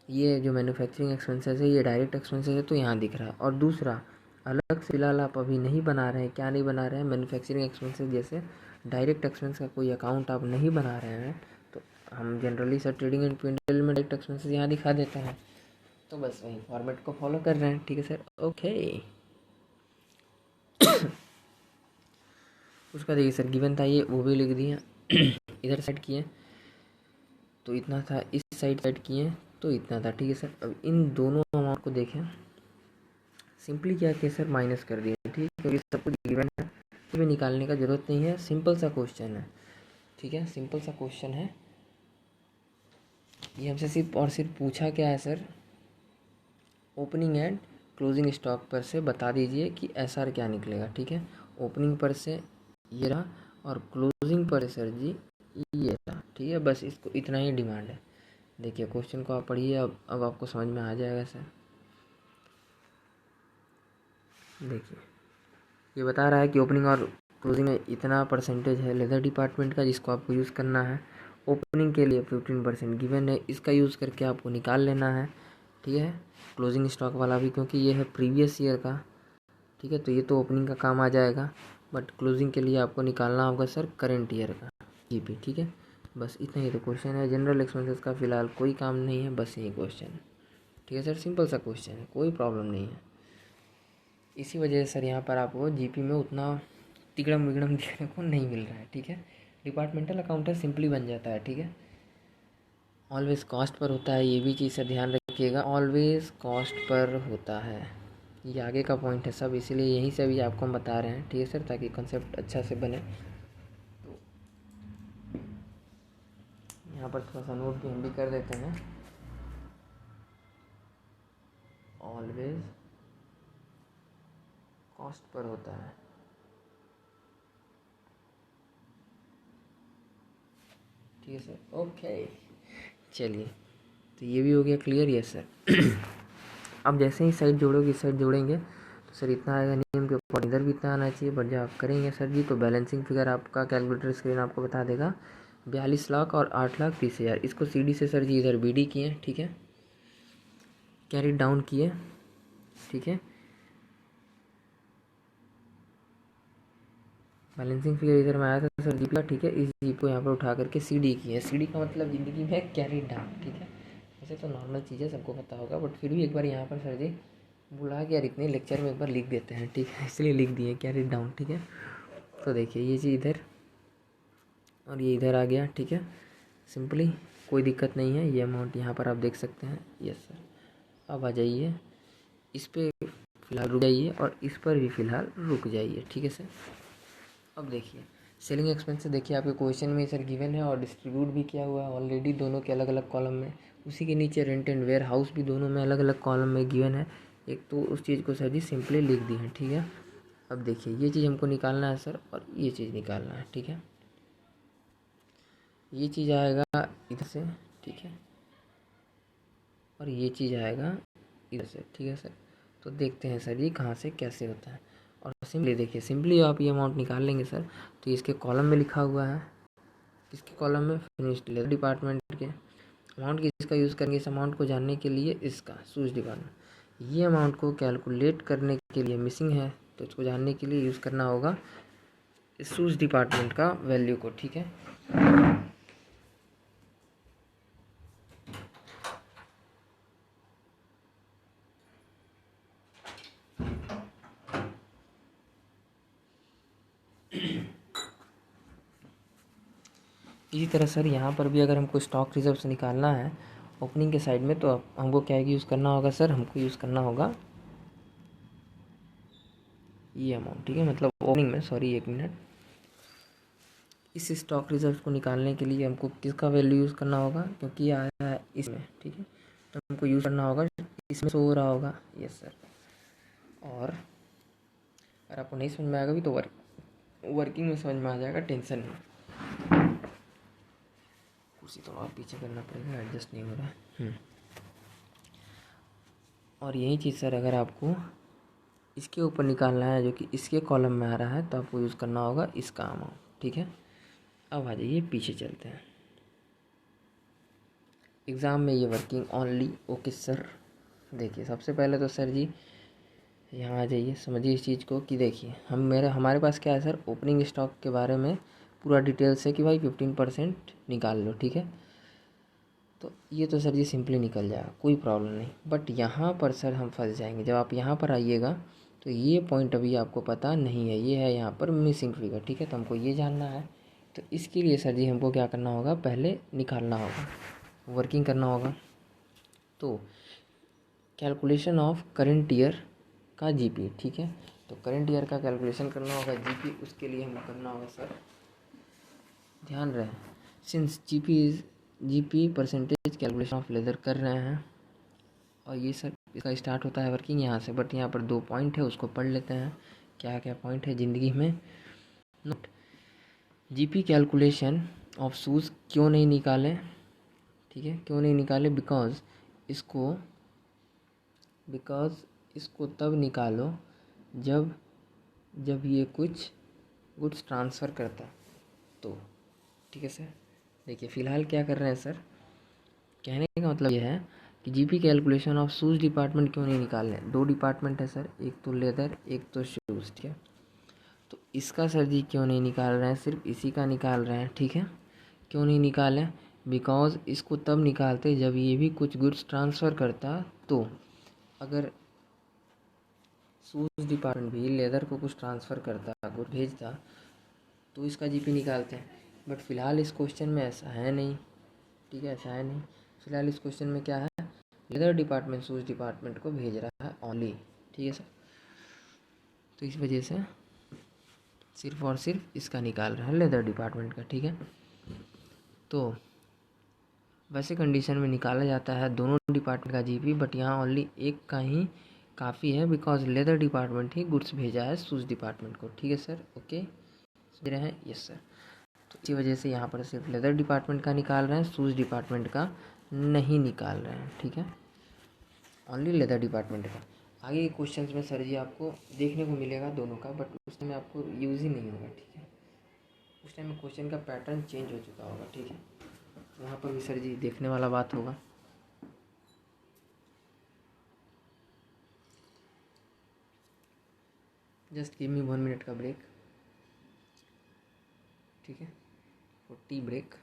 ये जो मैन्युफैक्चरिंग एक्सपेंसेस है ये डायरेक्ट एक्सपेंसेस है, तो यहाँ दिख रहा है, और दूसरा अलग से फिलहाल आप अभी नहीं बना रहे हैं, क्या नहीं बना रहे हैं, मैन्युफैक्चरिंग एक्सपेंसेस जैसे डायरेक्ट एक्सपेंस का कोई अकाउंट आप नहीं बना रहे हैं, तो हम generally sir trading and P&L में डायरेक्ट एक्सपेंसेस यहाँ दिखा देते हैं, तो बस वही फॉर्मेट को फॉलो कर रहे हैं, ठीक है सर। ओके उसका देखिए सर गिवन था ये, वो भी लिख दिए इधर सेट किए तो इतना था, इस साइड सेट किए तो इतना था, ठीक है सर। अब इन दोनों अमाउंट को देखें, सिंपली क्या किया सर, माइनस कर दिए, ठीक है, क्योंकि सब कुछ गिवन है, इसमें निकालने का ज़रूरत नहीं है, सिंपल सा क्वेश्चन है, ठीक है, सिंपल सा क्वेश्चन है। ये हमसे सिर्फ और सिर्फ पूछा क्या है sir, opening and closing stock पर से बता दीजिए कि SR क्या निकलेगा, ठीक है। ओपनिंग पर से ये रहा और क्लोजिंग पर सर जी ये रहा, ठीक है, बस इसको इतना ही डिमांड है। देखिए क्वेश्चन को आप पढ़िए, अब आपको समझ में आ जाएगा सर। देखिए ये बता रहा है कि ओपनिंग और क्लोजिंग में इतना परसेंटेज है लेदर डिपार्टमेंट का जिसको आपको यूज़ करना है। ओपनिंग के लिए 15% गिवन है, इसका यूज़ करके आपको निकाल लेना है, ठीक है। क्लोजिंग स्टॉक वाला भी क्योंकि ये है प्रीवियस ईयर का, ठीक है, तो ये तो ओपनिंग का काम आ जाएगा, बट क्लोजिंग के लिए आपको निकालना होगा सर करेंट ईयर का GP, ठीक है। बस इतना ही तो क्वेश्चन है। जनरल एक्सपेंसेस का फ़िलहाल कोई काम नहीं है, बस यही क्वेश्चन है, ठीक है सर। सिंपल सा क्वेश्चन है, कोई प्रॉब्लम नहीं है। इसी वजह से सर यहाँ पर आपको GP में उतना तिगड़म विगड़म देखने को नहीं मिल रहा है, ठीक है। डिपार्टमेंटल अकाउंटेंट सिंपली बन जाता है, ठीक है। ऑलवेज कॉस्ट पर होता है, ये भी चीज़ से ध्यान रखिएगा, ऑलवेज कॉस्ट पर होता है, ये आगे का पॉइंट है सब, इसीलिए यहीं से भी आपको हम बता रहे हैं, ठीक है सर, ताकि कॉन्सेप्ट अच्छा से बने। तो यहाँ पर थोड़ा सा नोट भी हम भी कर देते हैं, ऑलवेज कॉस्ट पर होता है, ठीक है सर। ओके चलिए, तो ये भी हो गया क्लियर, यस सर। अब जैसे ही साइड जोड़ोगे, इस साइड जोड़ेंगे तो सर इतना आएगा, नियम के ऊपर इधर भी इतना आना चाहिए, बट जब आप करेंगे सर जी तो बैलेंसिंग फिगर आपका कैलकुलेटर स्क्रीन आपको बता देगा 42 लाख और 8,30,000। इसको CD से सर जी इधर BD किए, ठीक है, कैरी डाउन किए, ठीक है। बैलेंसिंग फिगर इधर में आया था सर जी का, ठीक है। इस जी को यहाँ पर उठा करके CD किए, CD का मतलब ज़िंदगी में कैरी डाउन, ठीक है। वैसे तो नॉर्मल चीज़ें सबको पता होगा, बट फिर भी एक बार यहाँ पर सर जी बुला के यार इतने लेक्चर में एक बार लिख देते हैं, ठीक है, इसलिए लिख दिए कैरी डाउन, ठीक है। तो देखिए ये चीज़ इधर और ये इधर आ गया, ठीक है, सिंपली कोई दिक्कत नहीं है। ये अमाउंट यहाँ पर आप देख सकते हैं, यस सर। अब आ जाइए इस पर फ़िलहाल रुक जाइए और इस पर भी फ़िलहाल रुक जाइए, ठीक है सर। अब देखिए सेलिंग एक्सपेंस देखिए आपके क्वेश्चन में सर गिवन है और डिस्ट्रीब्यूट भी किया हुआ है ऑलरेडी दोनों के अलग अलग कॉलम में। उसी के नीचे रेंट एंड वेयर हाउस भी दोनों में अलग अलग कॉलम में गिवन है। एक तो उस चीज़ को सर जी सिंपली लिख दी है, ठीक है। अब देखिए ये चीज़ हमको निकालना है सर और ये चीज़ निकालना है, ठीक है। ये चीज़ आएगा इधर से, ठीक है, और ये चीज़ आएगा इधर से, ठीक है सर। तो देखते हैं सर ये कहाँ से कैसे होता है। और सिंपली देखिए, सिंपली आप ये अमाउंट निकाल लेंगे सर तो इसके कॉलम में लिखा हुआ है, इसके कॉलम में फिनिश्ड लेदर डिपार्टमेंट के अमाउंट किसका यूज़ करेंगे इस अमाउंट को जानने के लिए, इसका सूज डिपार्टमेंट। ये अमाउंट को कैलकुलेट करने के लिए मिसिंग है तो इसको जानने के लिए यूज़ करना होगा इस सूज डिपार्टमेंट का वैल्यू को, ठीक है। इसी तरह सर यहाँ पर भी अगर हमको स्टॉक रिजर्व से निकालना है ओपनिंग के साइड में तो हमको क्या यूज़ करना होगा सर, हमको यूज़ करना होगा ये अमाउंट, ठीक है, मतलब ओपनिंग में, सॉरी एक मिनट, इस स्टॉक रिजर्व को निकालने के लिए हमको किसका वैल्यू यूज़ करना होगा, क्योंकि ये आया है इसमें, ठीक है, तो हमको यूज़ करना होगा इसमें शो हो रहा होगा, यस सर। और अगर आपको नहीं समझ में आएगा भी तो वर्किंग में समझ में आ जाएगा, टेंशन नहीं। कुर्सी थोड़ा पीछे करना पड़ेगा, एडजस्ट नहीं हो रहा है। और यही चीज़ सर अगर आपको इसके ऊपर निकालना है जो कि इसके कॉलम में आ रहा है तो आपको यूज़ करना होगा इसका अमाउंट, ठीक है। अब आ जाइए पीछे चलते हैं, एग्ज़ाम में ये वर्किंग ओनली, ओके सर। देखिए सबसे पहले तो सर जी यहाँ आ जाइए, समझिए इस चीज़ को कि देखिए हमारे पास क्या है सर, ओपनिंग स्टॉक के बारे में पूरा डिटेल्स है कि भाई 15% निकाल लो, ठीक है। तो ये तो सर जी सिंपली निकल जाएगा, कोई प्रॉब्लम नहीं। बट यहाँ पर सर हम फंस जाएंगे। जब आप यहाँ पर आइएगा तो ये पॉइंट अभी आपको पता नहीं है, ये है यहाँ पर मिसिंग फिगर, ठीक है। तो हमको ये जानना है, तो इसके लिए सर जी हमको क्या करना होगा, पहले निकालना होगा, वर्किंग करना होगा। तो कैलकुलेशन ऑफ करंट ईयर का जीपी, ठीक है। तो करंट ईयर का कैलकुलेशन करना होगा जीपी, उसके लिए हमें करना होगा सर, ध्यान रहे, since GP percentage calculation of leather कर रहे हैं, और ये सर इसका स्टार्ट होता है वर्किंग यहाँ से। बट यहाँ पर 2 पॉइंट है, उसको पढ़ लेते हैं, क्या क्या पॉइंट है ज़िंदगी में। Note, GP calculation of shoes क्यों नहीं निकालें, ठीक है, क्यों नहीं निकाले, बिकॉज इसको तब निकालो जब जब ये कुछ गुड्स ट्रांसफ़र करता, तो ठीक है सर। देखिए फ़िलहाल क्या कर रहे हैं सर, कहने का मतलब ये है कि GP calculation of shoes department क्यों नहीं निकाल रहे हैं। 2 डिपार्टमेंट है सर, एक तो लेदर, एक तो शूज़, ठीक है। तो इसका सर जी क्यों नहीं निकाल रहे हैं, सिर्फ इसी का निकाल रहे हैं, ठीक है। क्यों नहीं निकालें, बिकॉज इसको तब निकालते जब ये भी कुछ गुड्स ट्रांसफ़र करता। तो अगर शूज़ डिपार्टमेंट भी लेदर को कुछ ट्रांसफ़र करता, गुड भेजता, तो इसका जीपी निकालते हैं। बट फ़िलहाल इस क्वेश्चन में ऐसा है नहीं, ठीक है, ऐसा है नहीं। फ़िलहाल इस क्वेश्चन में क्या है, लेदर डिपार्टमेंट शूज़ डिपार्टमेंट को भेज रहा है ओनली, ठीक है सर। तो इस वजह से सिर्फ और सिर्फ इसका निकाल रहा है, लेदर डिपार्टमेंट का, ठीक है। तो वैसे कंडीशन में निकाला जाता है दोनों डिपार्टमेंट का जीपी, बट यहाँ ओनली एक का ही काफ़ी है, because leather department he goods भेजा है शूज़ डिपार्टमेंट को, ठीक है सर। ओके, समझ रहे हैं, यस सर। तो इसी वजह से यहाँ पर सिर्फ लेदर डिपार्टमेंट का निकाल रहे हैं, शूज़ डिपार्टमेंट का नहीं निकाल रहे हैं, ठीक है, ओनली लेदर डिपार्टमेंट का। आगे के क्वेश्चन में सर जी आपको देखने को मिलेगा दोनों का, बट उस टाइम आपको यूज़ ही नहीं होगा, ठीक है। उस टाइम में क्वेश्चन का पैटर्न चेंज हो चुका होगा, ठीक है। वहाँ पर भी सर जी देखने वाला बात होगा। जस्ट गिव मी 1 मिनट का ब्रेक, ठीक है, और टी ब्रेक।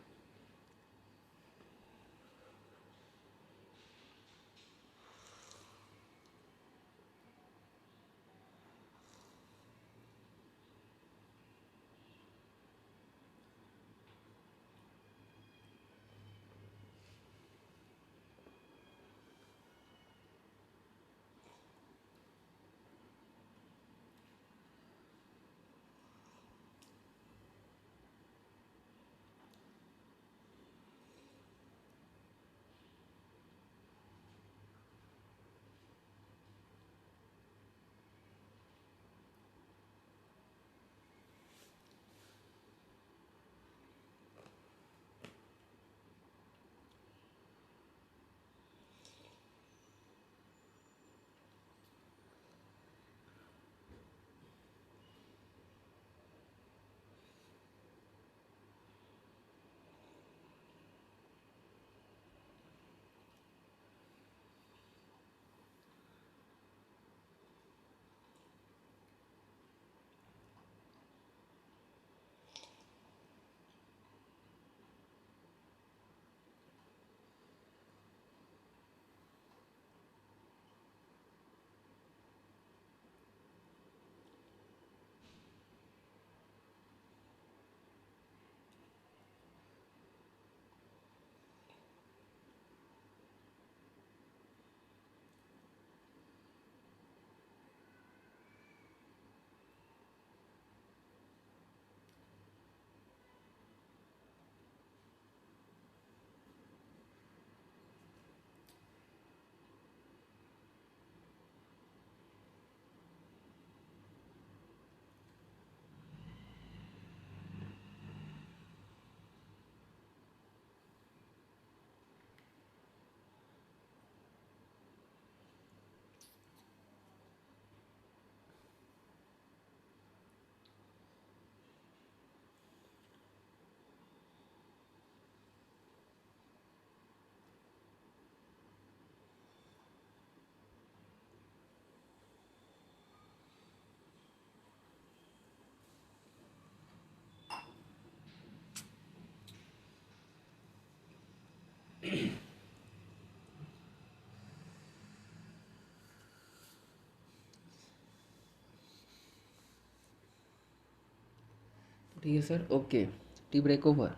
ठीक है sir, okay. Tea break over.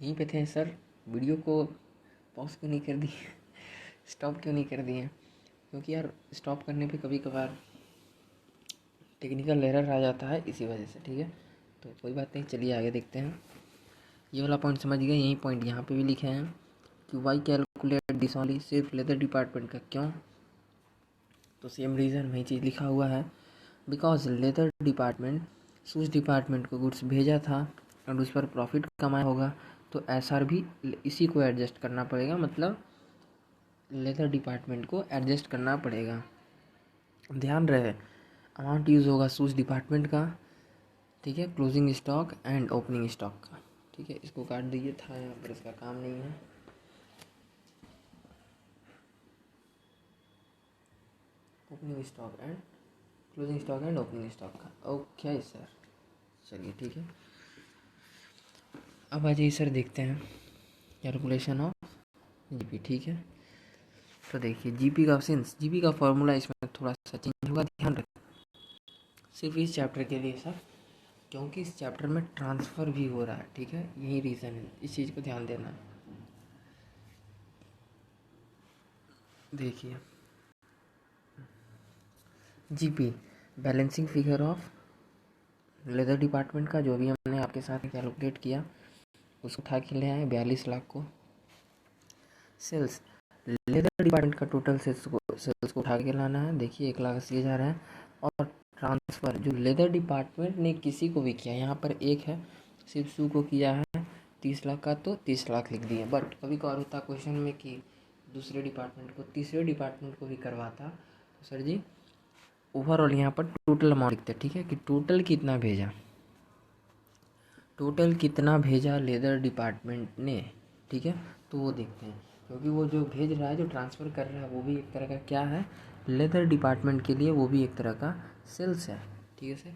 यहीं पे थे सर। वीडियो को पॉज क्यों नहीं कर दिए? स्टॉप क्यों नहीं कर दिए? क्योंकि यार स्टॉप करने पे कभी कभार टेक्निकल एरर आ जाता है, इसी वजह से। ठीक है, तो कोई बात नहीं, चलिए आगे देखते हैं। ये वाला पॉइंट समझ गए। यही पॉइंट यहाँ पे भी लिखे हैं कि वाई कैलकुलेट दिस ओनली, सिर्फ लेदर डिपार्टमेंट का क्यों? तो सेम रीज़न वही चीज़ लिखा हुआ है। Because leather department shoes department को गुड्स भेजा था और उस पर प्रॉफिट कमाया होगा, तो एसआर भी इसी को एडजस्ट करना पड़ेगा, मतलब लेदर डिपार्टमेंट को एडजस्ट करना पड़ेगा। ध्यान रहे, अमाउंट यूज़ होगा शूज़ डिपार्टमेंट का, ठीक है, closing stock and opening stock का। ठीक है, इसको काट दीजिए, था यहाँ पर, इसका काम नहीं है। Opening stock and closing stock and opening stock का। ओके सर, चलिए ठीक है। अब आ जाइए सर, देखते हैं कैलकुलेशन ऑफ जीपी। ठीक है, तो देखिए जीपी का, सिंस जीपी का फॉर्मूला इसमें थोड़ा सा चेंज होगा, ध्यान रखें सिर्फ इस चैप्टर के लिए सर, क्योंकि इस चैप्टर में ट्रांसफ़र भी हो रहा है। ठीक है, यही रीज़न है, इस चीज़ को ध्यान देना है। देखिए GP balancing figure of leather department का, जो भी हमने आपके साथ कैलकुलेट किया उसको उठा के ले आए 42 लाख को। सेल्स, लेदर डिपार्टमेंट का टोटल सेल्स को उठा के लाना है। देखिए 1,80,000 है। और ट्रांसफ़र जो लेदर डिपार्टमेंट ने किसी को भी किया, यहाँ पर एक है, सिर्फ शू को किया है 30 लाख का, तो 30 लाख लिख दिए। बट कभी कभार होता क्वेश्चन में कि दूसरे डिपार्टमेंट को, तीसरे डिपार्टमेंट को भी करवाता, तो सर जी ओवरऑल यहाँ पर टोटल अमाउंट लिखते हैं। ठीक है, कि टोटल कितना भेजा, टोटल कितना भेजा लेदर डिपार्टमेंट ने। ठीक है, तो वो देखते हैं, क्योंकि वो जो भेज रहा है, जो ट्रांसफ़र कर रहा है, वो भी एक तरह का क्या है, लेदर डिपार्टमेंट के लिए वो भी एक तरह का सेल्स है। ठीक है सर,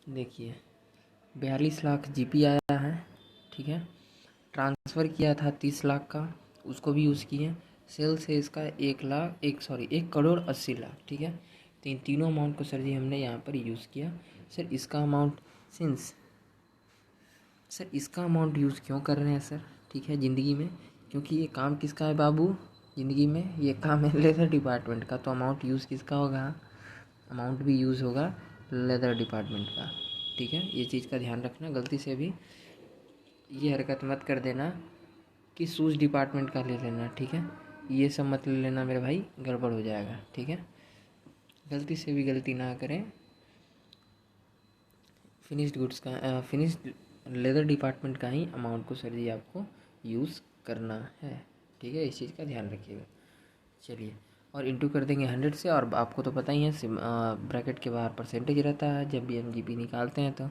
देखिए 42 लाख जीपी आया है। ठीक है, ट्रांसफ़र किया था 30 लाख का, उसको भी यूज़ किए। सेल्स है इसका 1,80,लाख। ठीक है, तो इन तीनों अमाउंट को सर जी हमने यहाँ पर यूज़ किया। सर इसका अमाउंट, सिंस सर इसका अमाउंट यूज़ क्यों कर रहे हैं सर? ठीक है, ज़िंदगी में, क्योंकि ये काम किसका है बाबू? ज़िंदगी में ये काम है लेदर डिपार्टमेंट का, तो अमाउंट यूज़ किसका होगा? अमाउंट भी यूज़ होगा लेदर डिपार्टमेंट का। ठीक है, ये चीज़ का ध्यान रखना, गलती से भी ये हरकत मत कर देना कि शूज़ डिपार्टमेंट का ले लेना। ठीक है, ये सब मत ले लेना मेरे भाई, गड़बड़ हो जाएगा। ठीक है, गलती से भी गलती ना करें। फिनिश्ड गुड्स का, फिनिश्ड लेदर डिपार्टमेंट का ही अमाउंट को सर जी आपको यूज़ करना है। ठीक है, इस चीज़ का ध्यान रखिएगा। चलिए, और इंटू कर देंगे 100 से, और आपको तो पता ही है ब्रैकेट के बाहर परसेंटेज रहता है जब भी हम जीपी निकालते हैं। तो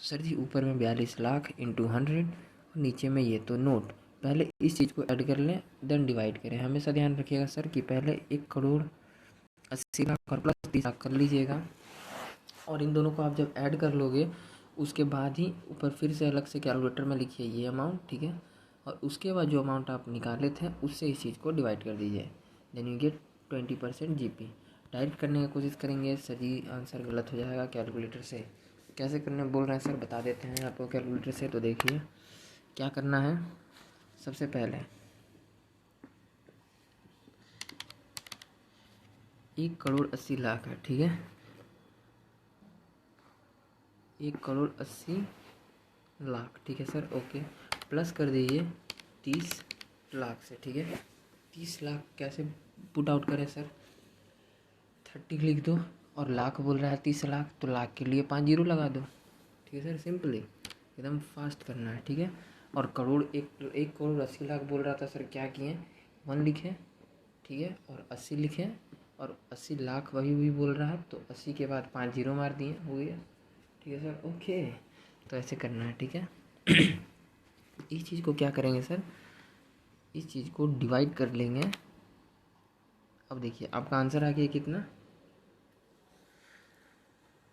सर जी ऊपर में 42 लाख इंटू 100, और नीचे में ये तो नोट। पहले इस चीज़ को ऐड कर लें, देन डिवाइड करें। हमेशा ध्यान रखिएगा सर कि पहले 1,80,00,000 और प्लस 30 लाख कर लीजिएगा, और इन दोनों को आप जब ऐड कर लोगे उसके बाद ही ऊपर फिर से अलग से कैलकुलेटर में लिखिए ये अमाउंट। ठीक है, और उसके बाद जो अमाउंट आप निकाले थे उससे इस चीज़ को डिवाइड कर दीजिए, then you get 20% GP. Direct करने की कोशिश करेंगे सर जी, आंसर गलत हो जाएगा कैलकुलेटर से। कैसे करने बोल रहे हैं सर, बता देते हैं आपको कैलकुलेटर से। तो देखिए क्या करना है, सबसे पहले 1,80,00,000 है। ठीक है, 1,80,00,000। ठीक है सर, ओके, प्लस कर दीजिए 30 लाख से। ठीक है, 30 लाख कैसे पुट आउट करें सर? 30 लिख दो, और लाख बोल रहा है 30 लाख, तो लाख के लिए 5 जीरो लगा दो। ठीक है सर, सिंपली एकदम फास्ट करना है। ठीक है, और करोड़, 1,80,00,000 बोल रहा था सर, क्या किए, 1 लिखे। ठीक है, और 80 लिखे, और 80 लाख वही वही बोल रहा है, तो 80 के बाद 5 जीरो मार दिए, हो गया। ठीक है सर, ओके, तो ऐसे करना है। ठीक है, इस चीज़ को क्या करेंगे सर, इस चीज़ को डिवाइड कर लेंगे। अब देखिए आपका आंसर आ गया कितना,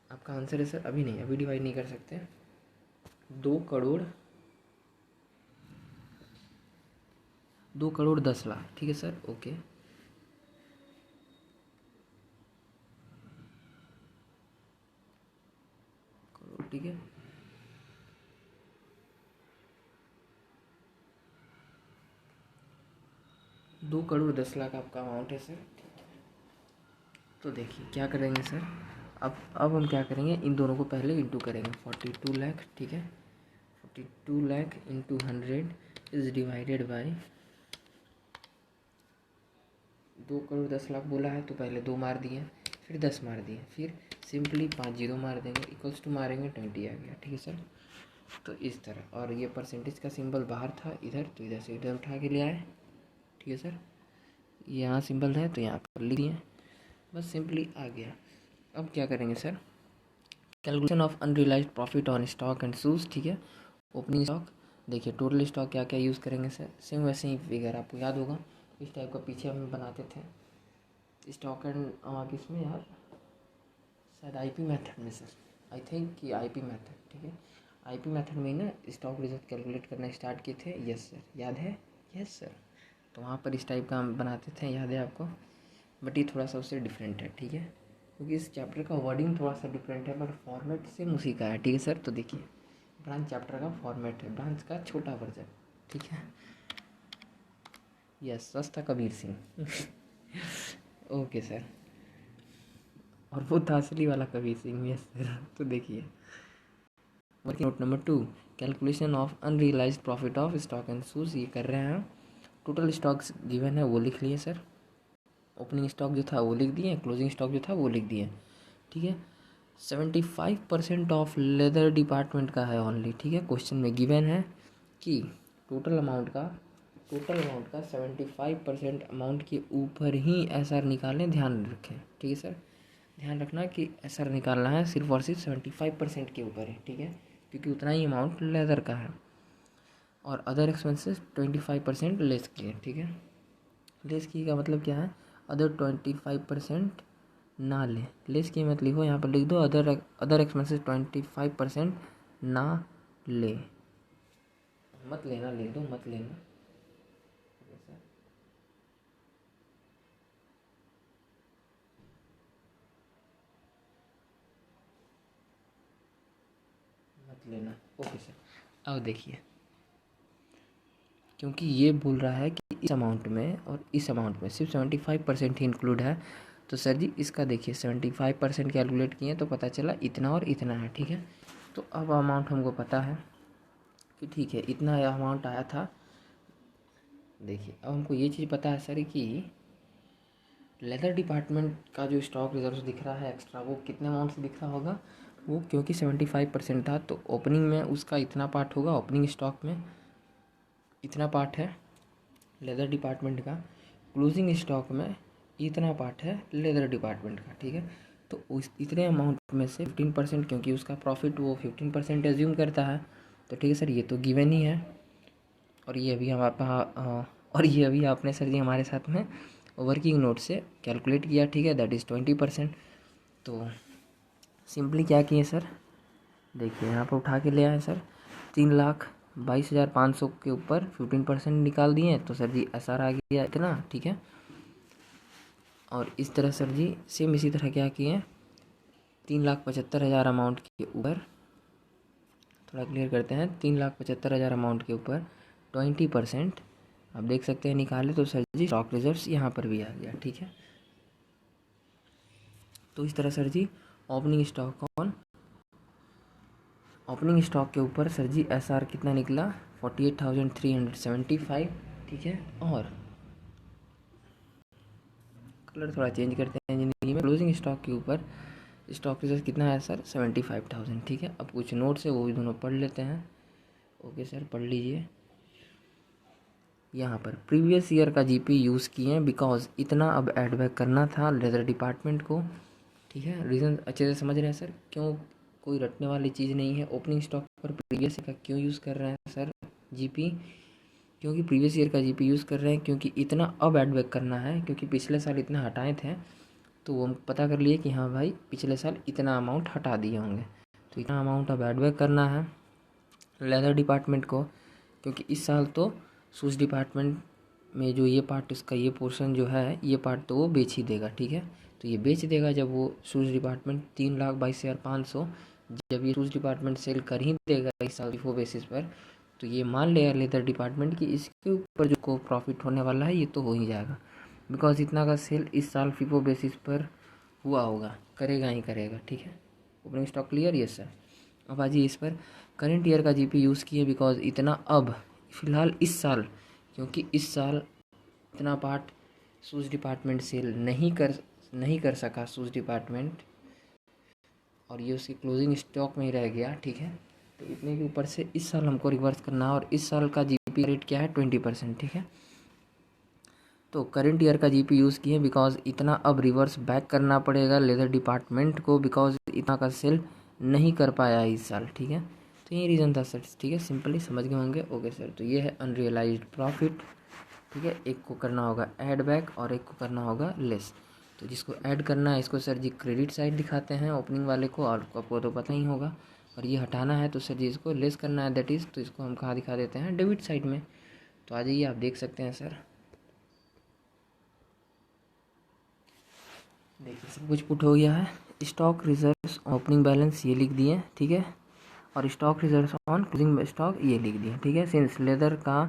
आपका आंसर है सर, अभी नहीं, अभी डिवाइड नहीं कर सकते, 2,10,00,000। ठीक है सर, ओके, ठीक है। ₹2,10,00,000 आपका अमाउंट है सर। तो देखिए क्या करेंगे सर, अब हम क्या करेंगे, इन दोनों को पहले इंटू करेंगे। 42 लाख, ठीक है, 42 lakh into 100 is divided by 2,10,00,000 बोला है तो पहले 2 मार दिए, फिर 10 मार दिए, फिर सिंपली 5 जीरो मार देंगे, इक्वल्स टू मारेंगे 20 आ गया, ठीक है सर। तो इस तरह, और ये परसेंटेज का सिंबल बाहर था इधर, तो इधर से इधर उठा के ले आए, ठीक है सर। यहाँ सिंबल है तो यहाँ पर लिख दिए, बस सिंपली आ गया। अब क्या करेंगे sir, calculation of unrealised profit on stock and shoes, ठीक है। ओपनिंग स्टॉक, देखिए टोटल स्टॉक क्या क्या यूज़ करेंगे सर, सेम वैसे ही फिगर आपको याद होगा, इस टाइप का पीछे हम बनाते थे स्टॉक एंड किसमें यार, शायद आईपी मेथड में सर, आई थिंक कि आईपी मेथड, ठीक है, आईपी मेथड में ही ना स्टॉक रिजल्ट कैलकुलेट करना स्टार्ट किए थे। यस सर, याद है, यस सर। तो वहाँ पर इस टाइप का हम बनाते थे, याद है आपको, बट ये थोड़ा सा उससे डिफरेंट है, ठीक है, क्योंकि इस चैप्टर का वर्डिंग थोड़ा सा डिफरेंट है, बट फॉर्मेट सेम उसी का है, ठीक है सर। तो देखिए ब्रांच चैप्टर का फॉर्मेट है, ब्रांच का छोटा वर्जन, ठीक है। यस, सस्ता कबीर सिंह ओके सर, और वो था असली वाला कबीर सिंह, यस सर। तो देखिए working note number 2, calculation of unrealised profit of stock and shoes, ये कर रहे हैं। टोटल स्टॉक्स गिवन है वो लिख लिए सर, ओपनिंग स्टॉक जो था वो लिख दिए, क्लोजिंग स्टॉक जो था वो लिख दिए, ठीक है। 75% ऑफ लेदर डिपार्टमेंट का है ओनली, ठीक है। क्वेश्चन में गिवन है कि टोटल अमाउंट का 75% अमाउंट के ऊपर ही एसआर निकालें, ध्यान रखें, ठीक है सर। ध्यान रखना कि एसआर निकालना है सिर्फ और सिर्फ 75% के ऊपर है, ठीक है, क्योंकि उतना ही अमाउंट लेदर का है। और अदर एक्सपेंसेस 25% लेस किए, ठीक है। लेस किए का मतलब क्या है, अदर 25% ना ले, लेस की मत लिखो, यहाँ पर लिख दो अदर एक्सपेंसेस 25% ना ले, मत लेना, लिख दो मत लेना, मत लेना, ओके सर। अब देखिए, क्योंकि ये बोल रहा है कि इस अमाउंट में और इस अमाउंट में सिर्फ 75% ही इंक्लूड है, तो सर जी इसका देखिए 75% कैलकुलेट किए तो पता चला इतना और इतना है, ठीक है। तो अब अमाउंट हमको पता है कि ठीक है इतना अमाउंट आया था। देखिए अब हमको ये चीज़ पता है सर कि लेदर डिपार्टमेंट का जो स्टॉक रिजर्व दिख रहा है एक्स्ट्रा, वो कितने अमाउंट से दिख रहा होगा, वो क्योंकि 75% था तो ओपनिंग में उसका इतना पार्ट होगा, ओपनिंग स्टॉक में इतना पार्ट है लेदर डिपार्टमेंट का, क्लोजिंग स्टॉक में इतना पार्ट है लेदर डिपार्टमेंट का, ठीक है। तो उस इतने अमाउंट में से 15%, क्योंकि उसका प्रॉफिट वो 15% एज्यूम करता है, तो ठीक है सर, ये तो गिवन ही है। और ये अभी और ये अभी आपने सर जी हमारे साथ में वर्किंग नोट से कैलकुलेट किया, ठीक है, दैट इज़ 20%। तो सिंपली क्या किए सर, देखिए यहाँ पर उठा के ले आए सर, 3,22,500 के ऊपर 15% निकाल दिए, तो सर जी एसआर आ गया इतना, ठीक है। और इस तरह सर जी सेम इसी तरह क्या किए, 3,75,000 अमाउंट के ऊपर, थोड़ा क्लियर करते हैं, 3,75,000 अमाउंट के ऊपर 20% आप देख सकते हैं निकाले, तो सर जी स्टॉक रिजर्व्स यहाँ पर भी आ गया, ठीक है। तो इस तरह सर जी ओपनिंग स्टॉक के ऊपर सर जी एसआर कितना निकला, 48,375, ठीक है। और कलर थोड़ा चेंज करते हैं ज़िंदगी में, क्लोजिंग स्टॉक के ऊपर स्टॉक रिजर्व कितना है सर, 75,000, ठीक है। अब कुछ नोट्स है वो भी दोनों पढ़ लेते हैं, ओके सर पढ़ लीजिए। यहाँ पर प्रीवियस ईयर का जीपी यूज़ किए हैं बिकॉज इतना अब एड बैक करना था लेदर डिपार्टमेंट को, ठीक है। रीज़न अच्छे से समझ रहे हैं सर, क्यों कोई रटने वाली चीज़ नहीं है। ओपनिंग स्टॉक पर प्रीवियस ईयर का क्यों यूज़ कर रहे हैं सर जीपी, क्योंकि प्रीवियस ईयर का जीपी यूज़ कर रहे हैं, क्योंकि इतना अब एड बैक करना है, क्योंकि पिछले साल इतना हटाए थे, तो वो हम पता कर लिए कि हाँ भाई पिछले साल इतना अमाउंट हटा दिए होंगे, तो इतना अमाउंट अब एड बैक करना है लेदर डिपार्टमेंट को, क्योंकि इस साल तो शूज़ डिपार्टमेंट में जो ये पार्ट उसका ये पोर्शन जो है ये पार्ट तो वो बेच ही देगा, ठीक है। तो ये बेच देगा जब वो शूज़ डिपार्टमेंट 3,22,500 जब ये शूज़ डिपार्टमेंट सेल कर ही देगा इस साल FIFO बेसिस पर, तो ये मान लेगा लेदर डिपार्टमेंट कि इसके ऊपर जो को प्रॉफिट होने वाला है ये तो हो ही जाएगा, बिकॉज इतना का सेल इस साल FIFO बेसिस पर हुआ होगा, करेगा ही करेगा। ठीक है, opening stock clear? Yes sir. अब आज इस पर करेंट ईयर का GP यूज़ किए, बिकॉज इतना अब फ़िलहाल इस साल, क्योंकि इस साल इतना पार्ट शूज़ डिपार्टमेंट सेल नहीं कर सका शूज़ डिपार्टमेंट, और ये उसके क्लोजिंग स्टॉक में ही रह गया। ठीक है, तो इतने के ऊपर से इस साल हमको रिवर्स करना है, और इस साल का GP रेट क्या है? 20%। ठीक है, तो करेंट ईयर का GP यूज़ किए, बिकॉज इतना अब रिवर्स बैक करना पड़ेगा लेदर डिपार्टमेंट को, बिकॉज इतना का सेल नहीं कर पाया इस साल। ठीक है, तो ये रीज़न था सर। ठीक है, सिंपली समझ गए होंगे। ओके सर, तो ये है अनरियलाइज्ड प्रॉफिट। ठीक है, एक को करना होगा ऐड बैक और एक को करना होगा लेस। तो जिसको ऐड करना है इसको सर जी क्रेडिट साइड दिखाते हैं ओपनिंग वाले को, और आपको तो पता ही होगा। और ये हटाना है तो सर जी इसको लेस करना है, दैट इज़, तो इसको हम कहाँ दिखा देते हैं? डेबिट साइड में। तो आ जाइए, आप देख सकते हैं सर। देखिए सब कुछ पुट हो गया है। स्टॉक रिजर्व्स ओपनिंग बैलेंस ये लिख दिए। ठीक है, और stock reserves on closing stock ये लिख दिए। ठीक है, सिंस लेदर का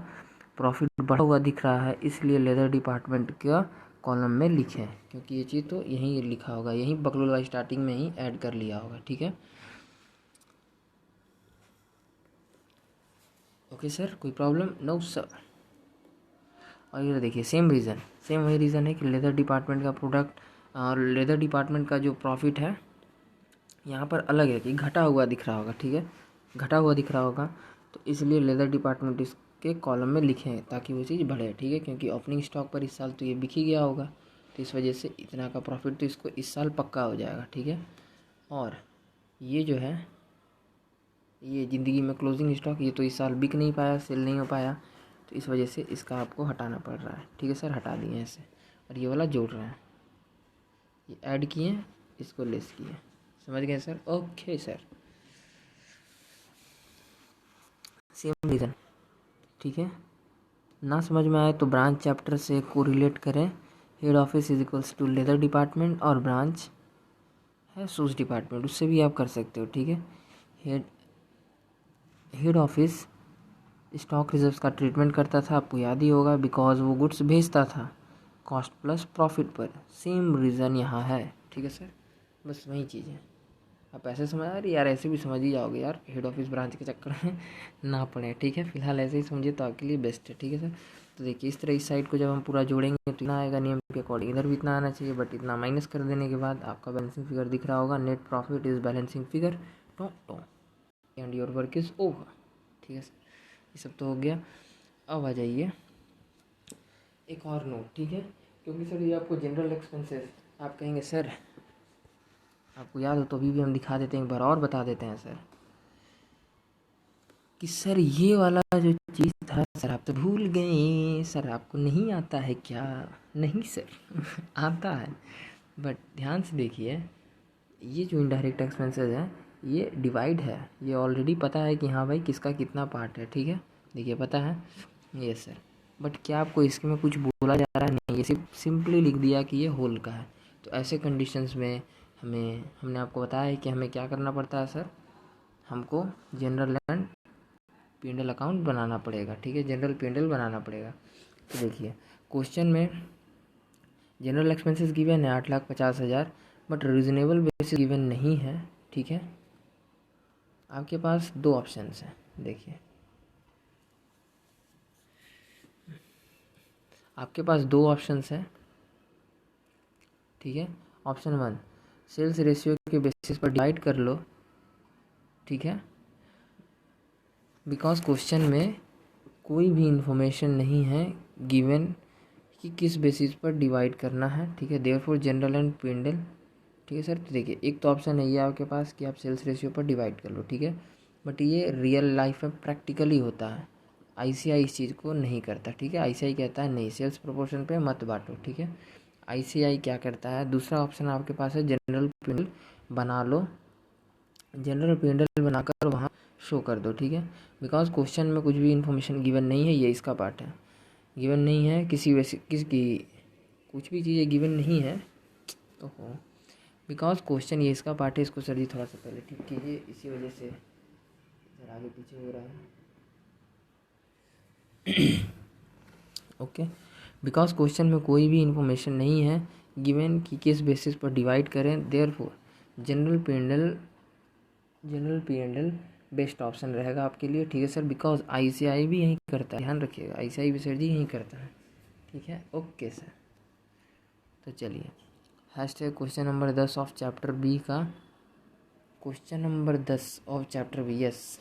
प्रॉफिट बढ़ा हुआ दिख रहा है इसलिए लेदर डिपार्टमेंट का कॉलम में लिखें, क्योंकि ये चीज़ तो यहीं लिखा होगा, यहीं बकलोल स्टार्टिंग में ही ऐड कर लिया होगा। ठीक है, ओके सर, कोई प्रॉब्लम? No sir. और ये देखिए सेम वही रीज़न है कि लेदर डिपार्टमेंट का प्रोडक्ट और लेदर डिपार्टमेंट का जो प्रॉफिट है यहाँ पर अलग है कि घटा हुआ दिख रहा होगा। ठीक है, घटा हुआ दिख रहा होगा, तो इसलिए लेदर डिपार्टमेंट इसके कॉलम में लिखें ताकि वो चीज़ बढ़े। ठीक है, क्योंकि ओपनिंग स्टॉक पर इस साल तो ये बिक ही गया होगा, तो इस वजह से इतना का प्रॉफिट तो इसको इस साल पक्का हो जाएगा। ठीक है, और ये जो है ये ज़िंदगी में क्लोजिंग स्टॉक, ये तो इस साल बिक नहीं पाया, सेल नहीं हो पाया, तो इस वजह से इसका आपको हटाना पड़ रहा है। ठीक है सर, हटा दिए हैं इसे, और ये वाला जोड़ रहे हैं, ये ऐड किए, इसको लेस किए। समझ गए sir? Okay sir, same reason. ठीक है, ना समझ में आए तो ब्रांच चैप्टर से कोरिलेट करें। Head office is equals to leather department, और ब्रांच है शूज़ डिपार्टमेंट, उससे भी आप कर सकते हो। ठीक है, हेड ऑफिस स्टॉक रिजर्व्स का ट्रीटमेंट करता था, आपको याद ही होगा, बिकॉज वो गुड्स भेजता था कॉस्ट प्लस प्रॉफिट पर। सेम रीज़न यहाँ है। ठीक है सर, बस वही चीज़ है। आप ऐसे समझ आ रही यार, ऐसे भी समझ ही जाओगे यार, हेड ऑफिस ब्रांच के चक्कर में ना पड़े। ठीक है, फिलहाल ऐसे ही समझिए तो आपके लिए बेस्ट है। ठीक है सर, तो देखिए इस तरह इस साइड को जब हम पूरा जोड़ेंगे तो इतना आएगा नियम के अकॉर्डिंग, इधर भी इतना आना चाहिए, बट इतना माइनस कर देने के बाद आपका बैलेंसिंग फिगर दिख रहा होगा। Net profit is balancing figure to and your work is over. ठीक है सर, ये सब तो हो गया। अब आ जाइए एक और नोट। ठीक है, क्योंकि सर ये आपको जनरल एक्सपेंसेस, आप कहेंगे सर आपको याद हो तो अभी भी हम दिखा देते हैं, एक बार और बता देते हैं सर कि सर ये वाला जो चीज़ था सर आप तो भूल गए, सर आपको नहीं आता है क्या? नहीं सर आता है, बट ध्यान से देखिए, ये जो इनडायरेक्ट एक्सपेंसेस है ये डिवाइड है, ये ऑलरेडी पता है कि हाँ भाई किसका कितना पार्ट है। ठीक है, देखिए पता है, यस सर, बट क्या आपको इसमें कुछ बोला जा रहा है? नहीं, ये सिर्फ सिंपली लिख दिया कि ये होल का है। तो ऐसे कंडीशंस में हमने आपको बताया है कि हमें क्या करना पड़ता है सर, हमको जनरल एंड P&L अकाउंट बनाना पड़ेगा। ठीक है, जनरल P&L बनाना पड़ेगा। तो देखिए क्वेश्चन में जनरल एक्सपेंसेस गिवन है 8,50,000, बट रीजनेबल बेसिस गिवन नहीं है। ठीक है, आपके पास दो ऑप्शंस हैं। देखिए आपके पास दो ऑप्शंस हैं। ठीक है, ऑप्शन 1 सेल्स रेशियो के बेसिस पर डिवाइड कर लो। ठीक है, बिकॉज क्वेश्चन में कोई भी इंफॉर्मेशन नहीं है गिवन कि किस बेसिस पर डिवाइड करना है। ठीक है, देयरफॉर जनरल एंड P&L। ठीक है सर, तो देखिए एक तो ऑप्शन है ये आपके पास कि आप सेल्स रेशियो पर डिवाइड कर लो। ठीक है, बट ये रियल लाइफ में प्रैक्टिकली होता है, ICI इस चीज़ को नहीं करता। ठीक है, ICI कहता है नहीं, सेल्स प्रोपोर्शन पे मत बांटो। ठीक है, ICI क्या करता है, दूसरा ऑप्शन आपके पास है जनरल P&L बना लो, जनरल P&L बनाकर वहाँ शो कर दो। ठीक है, बिकॉज क्वेश्चन में कुछ भी इन्फॉर्मेशन गिवन नहीं है, ये इसका पार्ट है, गिवन नहीं है किसी कुछ भी चीज़ें गिवन नहीं है। तो बिकॉज क्वेश्चन ये इसका पार्ट है, इसको सर जी थोड़ा सा पहले ठीक कीजिए, इसी वजह से जरा आगे पीछे हो रहा है। ओके, बिकॉज क्वेश्चन में कोई भी इंफॉर्मेशन नहीं है गिवन कि किस बेसिस पर डिवाइड करें, therefore general P and L best option रहेगा आपके लिए, ठीक है सर। बिकॉज आईसीआई भी यही करता है, ध्यान रखिएगा, आईसीआई भी सर जी यही करता है, ठीक है। ओके सर, तो चलिए फर्स्ट है question number 10 of chapter B का, question number 10 of chapter B, yes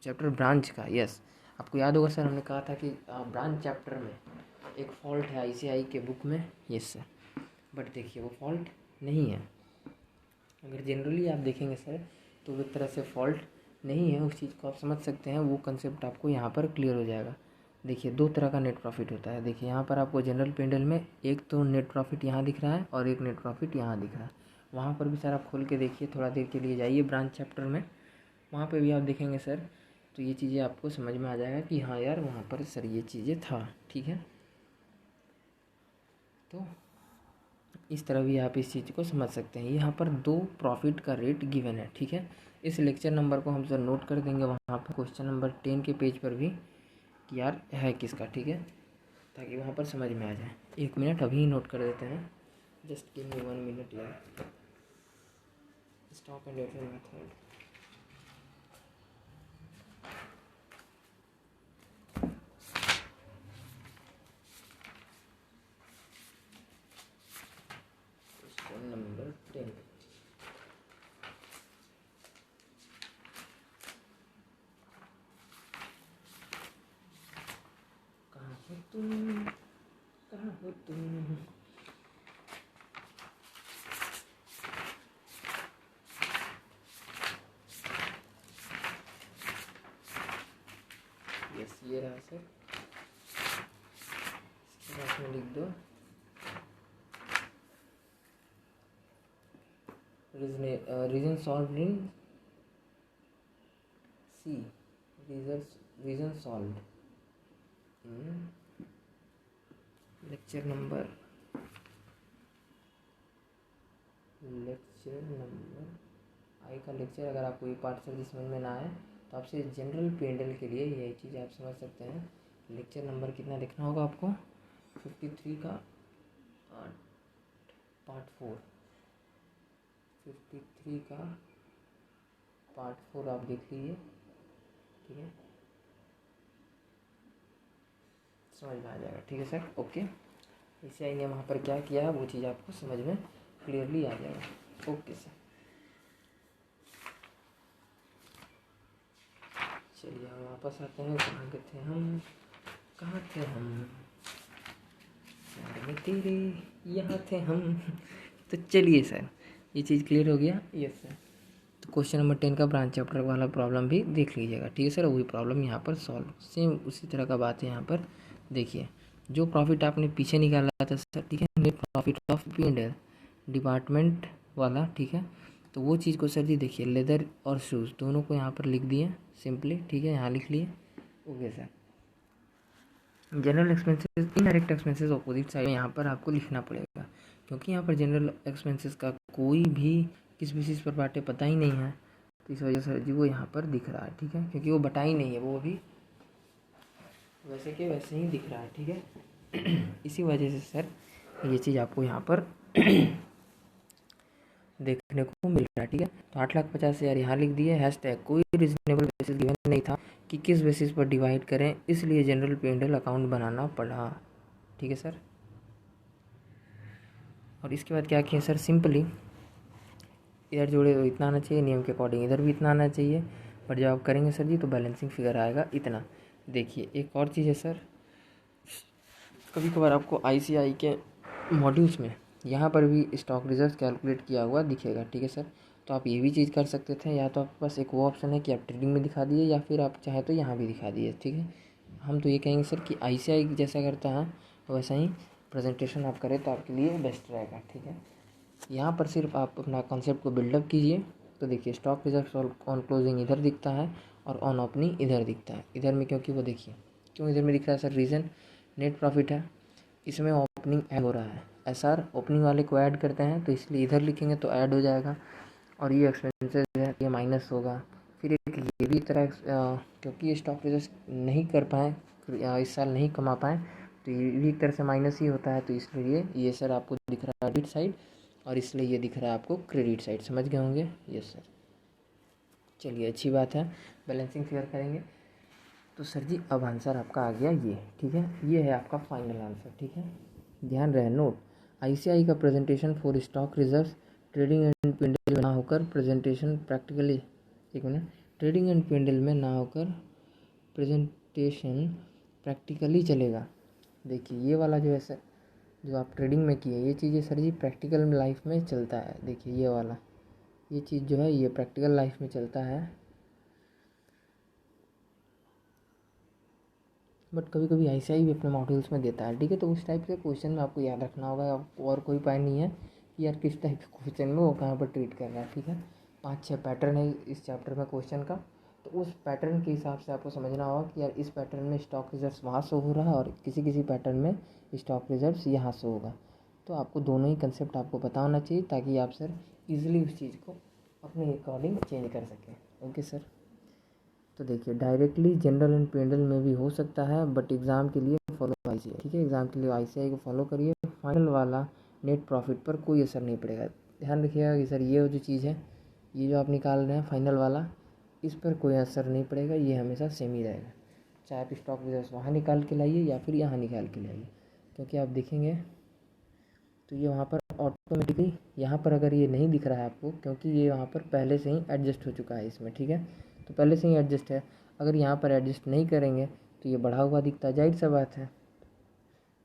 chapter branch का, यस। आपको याद होगा सर हमने कहा था कि ब्रांच चैप्टर में एक फॉल्ट है आईसीआई के बुक में, यस सर। बट देखिए वो फॉल्ट नहीं है, अगर जनरली आप देखेंगे सर तो वो तरह से फॉल्ट नहीं है, उस चीज़ को आप समझ सकते हैं, वो कंसेप्ट आपको यहाँ पर क्लियर हो जाएगा। देखिए दो तरह का नेट प्रॉफिट होता है, देखिए यहाँ पर आपको जनरल पेंडल में एक तो नेट प्रॉफिट यहाँ दिख रहा है और एक नेट प्रॉफिट यहाँ दिख रहा है। वहाँ पर भी सर आप खोल के देखिए, थोड़ा देर के लिए जाइए ब्रांच चैप्टर में, वहाँ पर भी आप देखेंगे सर, तो ये चीज़ें आपको समझ में आ जाएगा कि हाँ यार वहाँ पर सर ये चीज़ें था, ठीक है। तो इस तरह भी आप इस चीज़ को समझ सकते हैं। यहाँ पर दो प्रॉफिट का रेट गिवन है, ठीक है। इस लेक्चर नंबर को हम सर नोट कर देंगे वहाँ पर क्वेश्चन नंबर 10 के पेज पर भी कि यार है किसका, ठीक है, ताकि वहाँ पर समझ में आ जाए। 1 मिनट अभी नोट कर देते हैं, जस्ट गिव मी 1 मिनट यार। Stock and FM method, question number 10, कहाँ हो तुम, कहाँ हो तुम। यस ये रहा सर, इसके बाद में लिख दो reason solve in C, reason solve in lecture number I का लेक्चर। अगर आपको ये पार्ट सर समझ में ना आए तो आपसे जनरल पेंडल के लिए यही चीज़ आप समझ सकते हैं। लेक्चर नंबर कितना देखना होगा आपको, 53 का पार्ट 4, 53 का पार्ट 4 आप देख लीजिए, ठीक है, समझ में आ जाएगा, ठीक है सर। ओके, इसे आईने वहाँ पर क्या किया है वो चीज़ आपको समझ में क्लियरली आ जाएगा। ओके सर, चलिए हम वापस आते हैं, कहाँ के थे हम, कहाँ थे हम, यार में तेरे यहाँ थे हम। तो चलिए सर ये चीज़ क्लियर हो गया, यस सर। तो क्वेश्चन नंबर 10 का ब्रांच चैप्टर वाला प्रॉब्लम भी देख लीजिएगा, ठीक है सर। वही प्रॉब्लम यहाँ पर सॉल्व, सेम उसी तरह का बात है यहाँ पर। देखिए जो प्रॉफिट आपने पीछे निकाला था सर, ठीक है, net profit of P and L department वाला, ठीक है, तो वो चीज़ को सर जी देखिए लेदर और शूज़ दोनों को यहाँ पर लिख दिए सिंपली, ठीक है, यहाँ लिख लिए। Okay sir, general expenses indirect expenses opposite side में यहाँ पर आपको लिखना पड़ेगा, क्योंकि यहाँ पर जनरल एक्सपेंसेस का कोई भी किस बेसिस पर बाटे पता ही नहीं है, तो इस वजह से जी वो यहाँ पर दिख रहा है, ठीक है, क्योंकि वो बटा ही नहीं है, वो भी वैसे के वैसे ही दिख रहा है, ठीक है। इसी वजह से सर ये चीज़ आपको यहाँ पर देखने को मिल रहा है, ठीक है। तो 8,50,000 यहाँ लिख दिए, हैशटैग कोई रीजनेबल बेसिस गिवन नहीं था कि किस बेसिस पर डिवाइड करें, इसलिए जनरल पेंडल अकाउंट बनाना पड़ा, ठीक है सर। और इसके बाद क्या किया सर, सिंपली इधर जोड़े तो इतना आना चाहिए, नियम के अकॉर्डिंग इधर भी इतना आना चाहिए, पर जब आप करेंगे सर जी तो बैलेंसिंग फिगर आएगा इतना। देखिए एक और चीज़ है सर, कभी कभार आपको आईसीआई के मॉड्यूल्स में यहाँ पर भी स्टॉक रिजर्व कैलकुलेट किया हुआ दिखेगा, ठीक है सर। तो आप ये भी चीज़ कर सकते थे, या तो आपके पास एक वो ऑप्शन है कि आप ट्रेडिंग में दिखा दिए, या फिर आप चाहे तो यहाँ भी दिखा दिए, ठीक है। हम तो ये कहेंगे सर कि आईसीआई जैसा करता है वैसा ही प्रेजेंटेशन आप करें तो आपके लिए बेस्ट रहेगा, ठीक है। यहाँ पर सिर्फ आप अपना कॉन्सेप्ट को बिल्डअप कीजिए। तो देखिए स्टॉक रिजर्व ऑन क्लोजिंग इधर दिखता है और ऑन ओपनिंग इधर दिखता है, इधर में क्योंकि वो देखिए क्यों इधर में दिख रहा है सर, रीज़न नेट प्रॉफिट है, इसमें ओपनिंग ऐड हो रहा है, SR ओपनिंग वाले को ऐड करते हैं, तो इसलिए इधर लिखेंगे तो ऐड हो जाएगा। और ये एक्सपेंसेस है, ये माइनस होगा। फिर एक ये भी तरह क्योंकि ये स्टॉक रिजर्व नहीं कर पाए, इस साल नहीं कमा पाए, तो ये भी एक तरह से माइनस ही होता है। तो इसलिए ये सर आपको दिख रहा है डेबिट साइड, और इसलिए ये दिख रहा है आपको क्रेडिट साइड। समझ गए होंगे? Yes sir. चलिए अच्छी बात है, बैलेंसिंग फिगर करेंगे। तो सर जी अब आंसर आपका आ गया ये, ठीक है, ये है आपका फाइनल आंसर, ठीक है। ध्यान रहे नोट, ICI का presentation for stock reserve trading and P and L में ना होकर प्रेजेंटेशन प्रैक्टिकली, एक मिनट, ट्रेडिंग एंड पेंडल में ना होकर प्रेजेंटेशन प्रैक्टिकली चलेगा। देखिए ये वाला जो है सर, जो आप ट्रेडिंग में किए, ये चीज़ें सर जी प्रैक्टिकल लाइफ में चलता है। देखिए ये वाला, ये चीज़ जो है ये प्रैक्टिकल लाइफ में चलता है, बट कभी कभी ICI भी अपने मॉड्यूल्स में देता है, ठीक है। तो उस टाइप के क्वेश्चन में आपको याद रखना होगा, आपको और कोई उपाय नहीं है कि यार किस टाइप के क्वेश्चन में वो कहाँ पर ट्रीट कर रहा है, ठीक है। 5-6 पैटर्न है इस चैप्टर में क्वेश्चन का, तो उस पैटर्न के हिसाब से आपको समझना होगा कि यार इस पैटर्न में स्टॉक रिजर्व्स वहाँ शो हो रहा है और किसी किसी पैटर्न में स्टॉक रिजर्व्स यहाँ शो होगा। तो आपको दोनों ही कंसेप्ट आपको पता होना चाहिए, ताकि आप सर ईजिली उस चीज़ को अपने अकॉर्डिंग चेंज कर सकें। Okay sir. तो देखिए डायरेक्टली जनरल एंड पेंडल में भी हो सकता है, बट एग्ज़ाम के लिए फॉलो ICI, ठीक है। एग्ज़ाम के लिए ICI को फॉलो करिए। फाइनल वाला नेट प्रॉफिट पर कोई असर नहीं पड़ेगा। ध्यान रखिएगा कि सर ये जो चीज़ है, ये जो आप निकाल रहे हैं फाइनल वाला, इस पर कोई असर नहीं पड़ेगा, ये हमेशा सेम ही रहेगा। चाहे आप स्टॉक रिजर्व वहाँ निकाल के लाइए या फिर यहाँ निकाल के लाइए, क्योंकि आप देखेंगे तो ये वहाँ पर ऑटोमेटिकली, यहाँ पर अगर ये नहीं दिख रहा है आपको, क्योंकि ये वहाँ पर पहले से ही एडजस्ट हो चुका है इसमें, ठीक है। तो पहले से ही एडजस्ट है, अगर यहाँ पर एडजस्ट नहीं करेंगे तो ये बढ़ा हुआ दिखता, जाहिर सा बात है,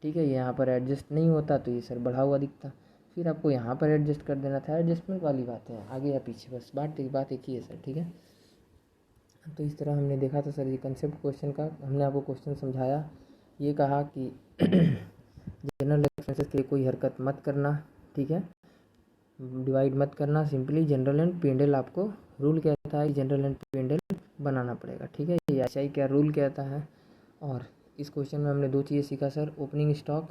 ठीक है। यहाँ पर एडजस्ट नहीं होता तो ये सर बढ़ा हुआ दिखता, फिर आपको यहाँ पर एडजस्ट कर देना था। एडजस्टमेंट वाली बात है, आगे या पीछे, बस बात एक ही है सर, ठीक है। तो इस तरह हमने देखा था सर ये कंसेप्ट क्वेश्चन का, हमने आपको क्वेश्चन समझाया, ये कहा कि जनरल एक्सपेंसेस के लिए कोई हरकत मत करना, ठीक है, डिवाइड मत करना, सिंपली जनरल एंड पेंडल आपको रूल कहता है, जनरल एंड पेंडल बनाना पड़ेगा, ठीक है। ये ICI क्या रूल कहता है। और इस क्वेश्चन में हमने 2 चीज़ें सीखा सर, ओपनिंग स्टॉक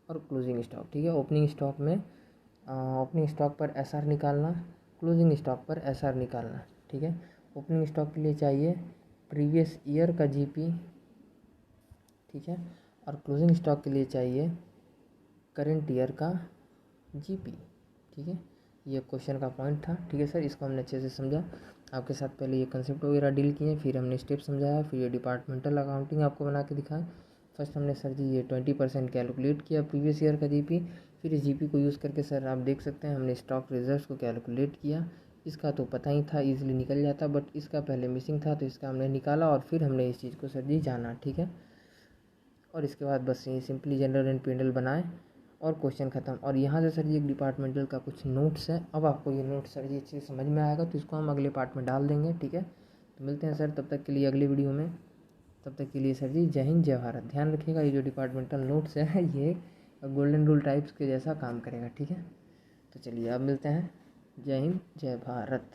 और क्लोजिंग स्टॉक, ठीक है। ओपनिंग स्टॉक में ओपनिंग स्टॉक पर SR निकालना, क्लोजिंग स्टॉक पर SR निकालना, ठीक है। ओपनिंग स्टॉक के लिए चाहिए प्रीवियस ईयर का GP, ठीक है, और क्लोजिंग स्टॉक के लिए चाहिए करंट ईयर का GP, ठीक है। ये क्वेश्चन का पॉइंट था, ठीक है सर। इसको हमने अच्छे से समझा, आपके साथ पहले ये कंसेप्ट वगैरह डील किए, फिर हमने स्टेप समझाया, फिर ये डिपार्टमेंटल अकाउंटिंग आपको बना के दिखाया। फर्स्ट हमने सर जी ये 20% कैलकुलेट किया प्रीवियस ईयर का GP, फिर इस GP को यूज़ करके सर आप देख सकते हैं हमने स्टॉक रिजर्व्स को कैलकुलेट किया। इसका तो पता ही था, ईजिली निकल जाता, बट इसका पहले मिसिंग था, तो इसका हमने निकाला और फिर हमने इस चीज़ को सर जी जाना, ठीक है। और इसके बाद बस ये सिंपली जनरल एंड पेंडल बनाए और क्वेश्चन ख़त्म। और यहाँ से सर जी एक डिपार्टमेंटल का कुछ नोट्स है, अब आपको ये नोट्स सर जी अच्छे से समझ में आएगा, तो इसको हम अगले पार्ट में डाल देंगे, ठीक है। तो मिलते हैं सर तब तक के लिए अगली वीडियो में, तब तक के लिए सर जी जय हिंद जय भारत। ध्यान रखिएगा ये जो डिपार्टमेंटल नोट्स है ये गोल्डन रूल टाइप्स के जैसा काम करेगा, ठीक है। तो चलिए अब मिलते हैं, जय हिंद जय भारत।